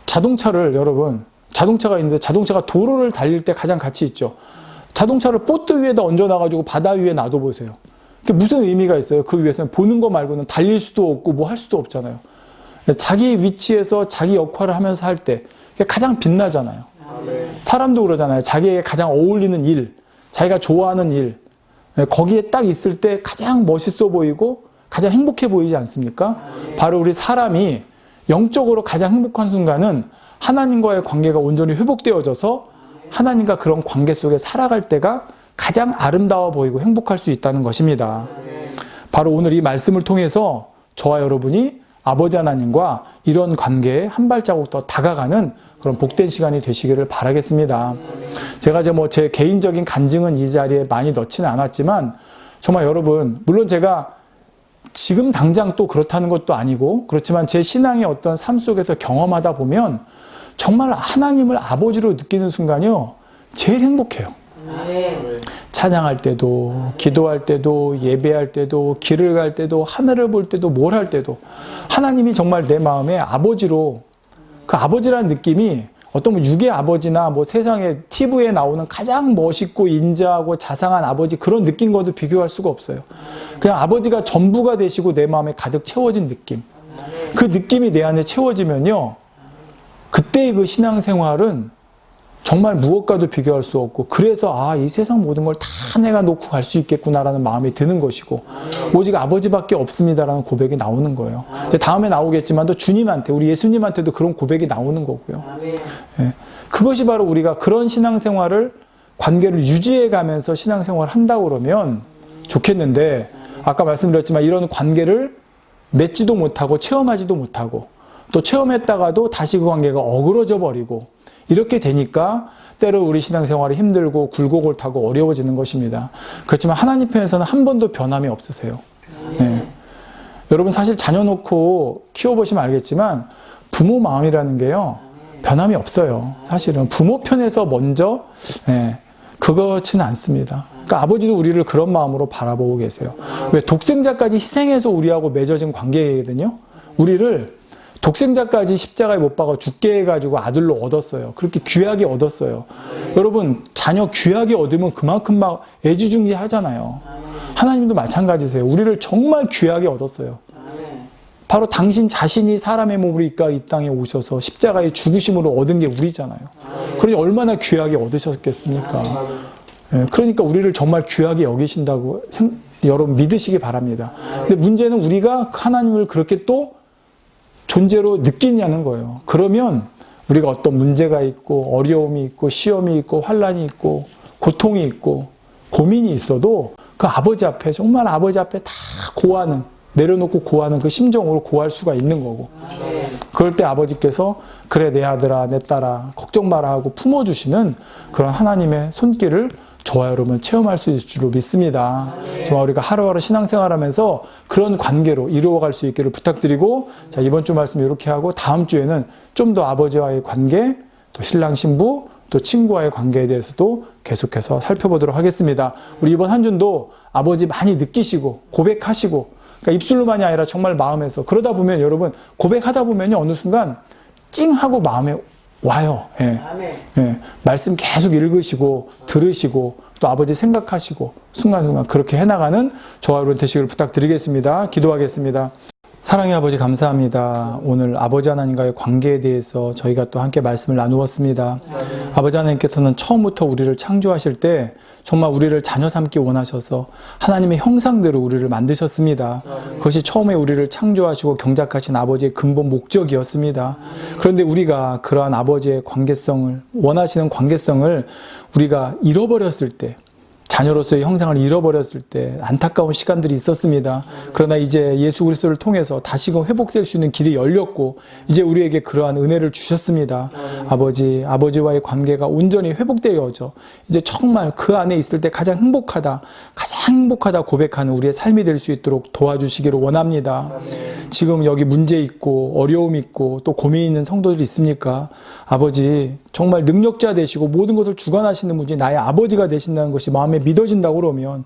자동차를 여러분, 자동차가 있는데 자동차가 도로를 달릴 때 가장 가치 있죠. 자동차를 보트 위에다 얹어놔가지고 바다 위에 놔둬보세요. 그게 무슨 의미가 있어요? 그 위에서는 보는 거 말고는 달릴 수도 없고 뭐 할 수도 없잖아요. 자기 위치에서 자기 역할을 하면서 할 때 가장 빛나잖아요. 사람도 그러잖아요. 자기에게 가장 어울리는 일, 자기가 좋아하는 일, 거기에 딱 있을 때 가장 멋있어 보이고 가장 행복해 보이지 않습니까? 바로 우리 사람이 영적으로 가장 행복한 순간은 하나님과의 관계가 온전히 회복되어져서 하나님과 그런 관계 속에 살아갈 때가 가장 아름다워 보이고 행복할 수 있다는 것입니다. 바로 오늘 이 말씀을 통해서 저와 여러분이 아버지 하나님과 이런 관계에 한 발자국 더 다가가는 그런 복된 시간이 되시기를 바라겠습니다. 제가 제 개인적인 간증은 이 자리에 많이 넣지는 않았지만 정말 여러분, 물론 제가 지금 당장 또 그렇다는 것도 아니고 그렇지만 제 신앙의 어떤 삶 속에서 경험하다 보면 정말 하나님을 아버지로 느끼는 순간이요 제일 행복해요. 찬양할 때도, 기도할 때도, 예배할 때도, 길을 갈 때도, 하늘을 볼 때도, 뭘 할 때도 하나님이 정말 내 마음에 아버지로, 그 아버지라는 느낌이 어떤 육의 아버지나 세상에 TV에 나오는 가장 멋있고 인자하고 자상한 아버지 그런 느낌과도 비교할 수가 없어요. 그냥 아버지가 전부가 되시고 내 마음에 가득 채워진 느낌. 그 느낌이 내 안에 채워지면요 그때의 그 신앙생활은 정말 무엇과도 비교할 수 없고 그래서 이 세상 모든 걸 다 내가 놓고 갈 수 있겠구나라는 마음이 드는 것이고 오직 아버지밖에 없습니다라는 고백이 나오는 거예요. 다음에 나오겠지만 또 주님한테 우리 예수님한테도 그런 고백이 나오는 거고요. 예. 그것이 바로 우리가 그런 신앙생활을 관계를 유지해 가면서 신앙생활을 한다고 그러면 좋겠는데 아까 말씀드렸지만 이런 관계를 맺지도 못하고 체험하지도 못하고 또 체험했다가도 다시 그 관계가 어그러져 버리고 이렇게 되니까 때로 우리 신앙생활이 힘들고 굴곡을 타고 어려워지는 것입니다. 그렇지만 하나님 편에서는 한 번도 변함이 없으세요. 네. 여러분 사실 자녀 놓고 키워보시면 알겠지만 부모 마음이라는 게요 변함이 없어요. 사실은 부모 편에서 먼저 그렇지는 않습니다. 그러니까 아버지도 우리를 그런 마음으로 바라보고 계세요. 왜? 독생자까지 희생해서 우리하고 맺어진 관계거든요. 우리를 독생자까지 십자가에 못 박아 죽게 해가지고 아들로 얻었어요. 그렇게 귀하게 얻었어요. 여러분 자녀 귀하게 얻으면 그만큼 막 애지중지 하잖아요. 하나님도 마찬가지세요. 우리를 정말 귀하게 얻었어요. 바로 당신 자신이 사람의 몸으로 이 땅에 오셔서 십자가의 죽으심으로 얻은 게 우리잖아요. 그러니 얼마나 귀하게 얻으셨겠습니까? 그러니까 우리를 정말 귀하게 여기신다고 여러분 믿으시기 바랍니다. 근데 문제는 우리가 하나님을 그렇게 또 존재로 느끼냐는 거예요. 그러면 우리가 어떤 문제가 있고 어려움이 있고 시험이 있고 환난이 있고 고통이 있고 고민이 있어도 그 아버지 앞에 정말 아버지 앞에 다 고하는 내려놓고 고하는 그 심정으로 고할 수가 있는 거고 그럴 때 아버지께서 그래 내 아들아 내 딸아 걱정 마라 하고 품어주시는 그런 하나님의 손길을 저와 여러분 체험할 수 있을 줄로 믿습니다. 정말 우리가 하루하루 신앙생활하면서 그런 관계로 이루어갈 수 있기를 부탁드리고 자 이번 주 말씀 이렇게 하고 다음 주에는 좀 더 아버지와의 관계 또 신랑 신부 또 친구와의 관계에 대해서도 계속해서 살펴보도록 하겠습니다. 우리 이번 한 주도 아버지 많이 느끼시고 고백하시고 그러니까 입술로만이 아니라 정말 마음에서. 그러다 보면 여러분 고백하다 보면요 어느 순간 찡하고 마음에 와요. 예. 예. 말씀 계속 읽으시고 들으시고 또 아버지 생각하시고 순간순간 그렇게 해나가는 저와 여러분 되시기를 부탁드리겠습니다. 기도하겠습니다. 사랑의 아버지 감사합니다. 오늘 아버지 하나님과의 관계에 대해서 저희가 또 함께 말씀을 나누었습니다. 아버지 하나님께서는 처음부터 우리를 창조하실 때 정말 우리를 자녀 삼기 원하셔서 하나님의 형상대로 우리를 만드셨습니다. 그것이 처음에 우리를 창조하시고 경작하신 아버지의 근본 목적이었습니다. 그런데 우리가 그러한 아버지의 관계성을 원하시는 관계성을 우리가 잃어버렸을 때 자녀로서의 형상을 잃어버렸을 때 안타까운 시간들이 있었습니다. 그러나 이제 예수 그리스도를 통해서 다시금 회복될 수 있는 길이 열렸고 이제 우리에게 그러한 은혜를 주셨습니다. 아버지와의 관계가 온전히 회복되어져 이제 정말 그 안에 있을 때 가장 행복하다 고백하는 우리의 삶이 될 수 있도록 도와주시기를 원합니다. 지금 여기 문제 있고 어려움 있고 또 고민 있는 성도들이 있습니까? 아버지 정말 능력자 되시고 모든 것을 주관하시는 분이 나의 아버지가 되신다는 것이 마음에 믿어진다고 그러면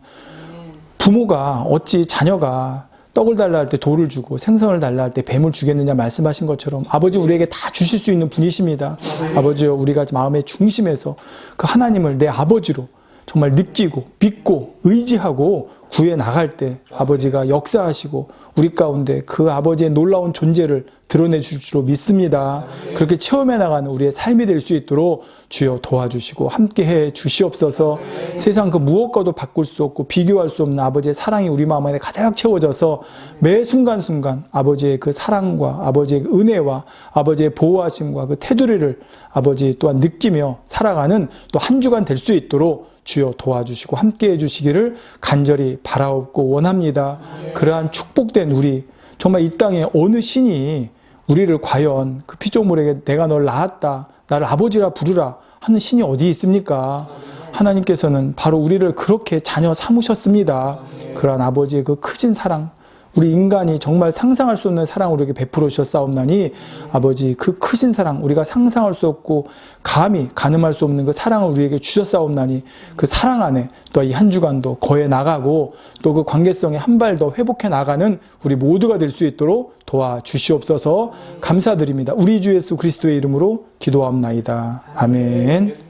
부모가 어찌 자녀가 떡을 달라 할 때 돌을 주고 생선을 달라 할 때 뱀을 주겠느냐 말씀하신 것처럼 아버지 우리에게 다 주실 수 있는 분이십니다. 아버지요 우리가 마음의 중심에서 그 하나님을 내 아버지로 정말 느끼고 믿고 의지하고 구해 나갈 때 아버지가 역사하시고 우리 가운데 그 아버지의 놀라운 존재를 드러내 줄 줄로 믿습니다. 그렇게 체험해 나가는 우리의 삶이 될 수 있도록 주여 도와주시고 함께해 주시옵소서. 세상 그 무엇과도 바꿀 수 없고 비교할 수 없는 아버지의 사랑이 우리 마음 안에 가득 채워져서 매 순간순간 아버지의 그 사랑과 아버지의 은혜와 아버지의 보호하심과 그 테두리를 아버지 또한 느끼며 살아가는 또 한 주간 될 수 있도록 주여 도와주시고 함께해 주시기를 간절히 바라옵고 원합니다. 그러한 축복된 우리 정말 이 땅에 어느 신이 우리를 과연 그 피조물에게 내가 널 낳았다 나를 아버지라 부르라 하는 신이 어디 있습니까? 하나님께서는 바로 우리를 그렇게 자녀 삼으셨습니다. 그러한 아버지의 그 크신 사랑 우리 인간이 정말 상상할 수 없는 사랑을 우리에게 베풀어 주셨사옵나니 아버지 그 크신 사랑 우리가 상상할 수 없고 감히 가늠할 수 없는 그 사랑을 우리에게 주셨사옵나니 그 사랑 안에 또 이 한 주간도 거해 나가고 또 그 관계성에 한 발 더 회복해 나가는 우리 모두가 될 수 있도록 도와주시옵소서. 감사드립니다. 우리 주 예수 그리스도의 이름으로 기도하옵나이다. 아멘.